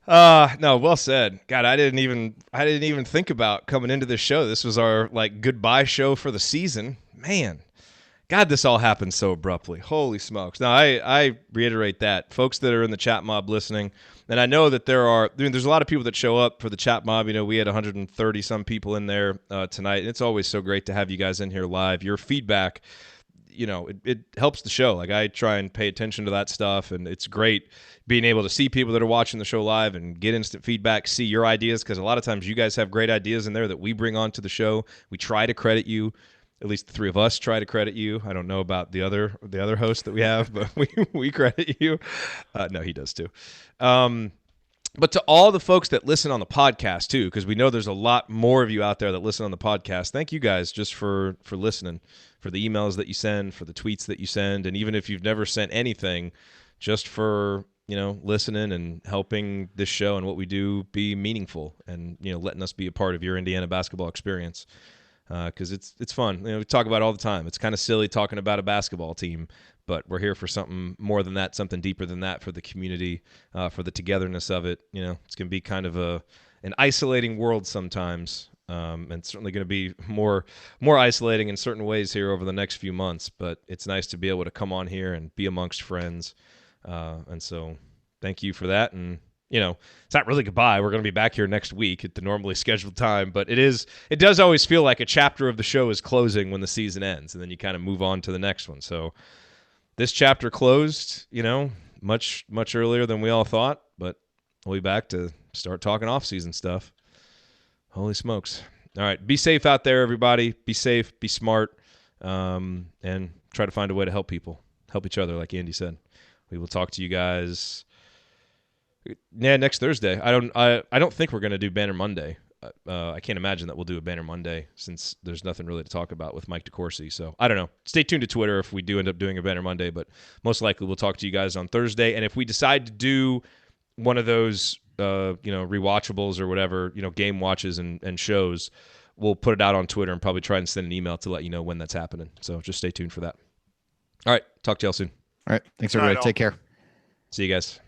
No, well said. God, I didn't even think about coming into this show. This was our goodbye show for the season. Man. God, this all happened so abruptly. Holy smokes. Now, I reiterate that. Folks that are in the chat mob listening, and I know that there's a lot of people that show up for the chat mob. We had 130-some people in there tonight, and it's always so great to have you guys in here live. Your feedback, it helps the show. I try and pay attention to that stuff, and it's great being able to see people that are watching the show live and get instant feedback, see your ideas, because a lot of times you guys have great ideas in there that we bring onto the show. We try to credit you. At least the three of us try to credit you. I don't know about the other host that we have, but we credit you. No, he does too. But to all the folks that listen on the podcast too, because we know there's a lot more of you out there that listen on the podcast. Thank you guys just for listening, for the emails that you send, for the tweets that you send, and even if you've never sent anything, just for listening and helping this show and what we do be meaningful, and letting us be a part of your Indiana basketball experience. Because it's fun. We talk about it all the time. It's kind of silly talking about a basketball team, but we're here for something more than that, something deeper than that, for the community, for the togetherness of it. It's going to be kind of an isolating world sometimes, and certainly going to be more isolating in certain ways here over the next few months. But it's nice to be able to come on here and be amongst friends, and so thank you for that. And it's not really goodbye. We're going to be back here next week at the normally scheduled time, but it does always feel like a chapter of the show is closing when the season ends, and then you kind of move on to the next one. So this chapter closed, much earlier than we all thought, but we'll be back to start talking off-season stuff. Holy smokes. All right, be safe out there, everybody. Be safe, be smart, and try to find a way to help people. Help each other, like Andy said. We will talk to you guys next Thursday. I don't think we're going to do Banner Monday. I can't imagine that we'll do a Banner Monday since there's nothing really to talk about with Mike DeCourcy. So I don't know. Stay tuned to Twitter if we do end up doing a Banner Monday, but most likely we'll talk to you guys on Thursday. And if we decide to do one of those, rewatchables or whatever, game watches and shows, we'll put it out on Twitter and probably try and send an email to let you know when that's happening. So just stay tuned for that. All right. Talk to y'all soon. All right. Thanks, everybody. Take care. See you guys.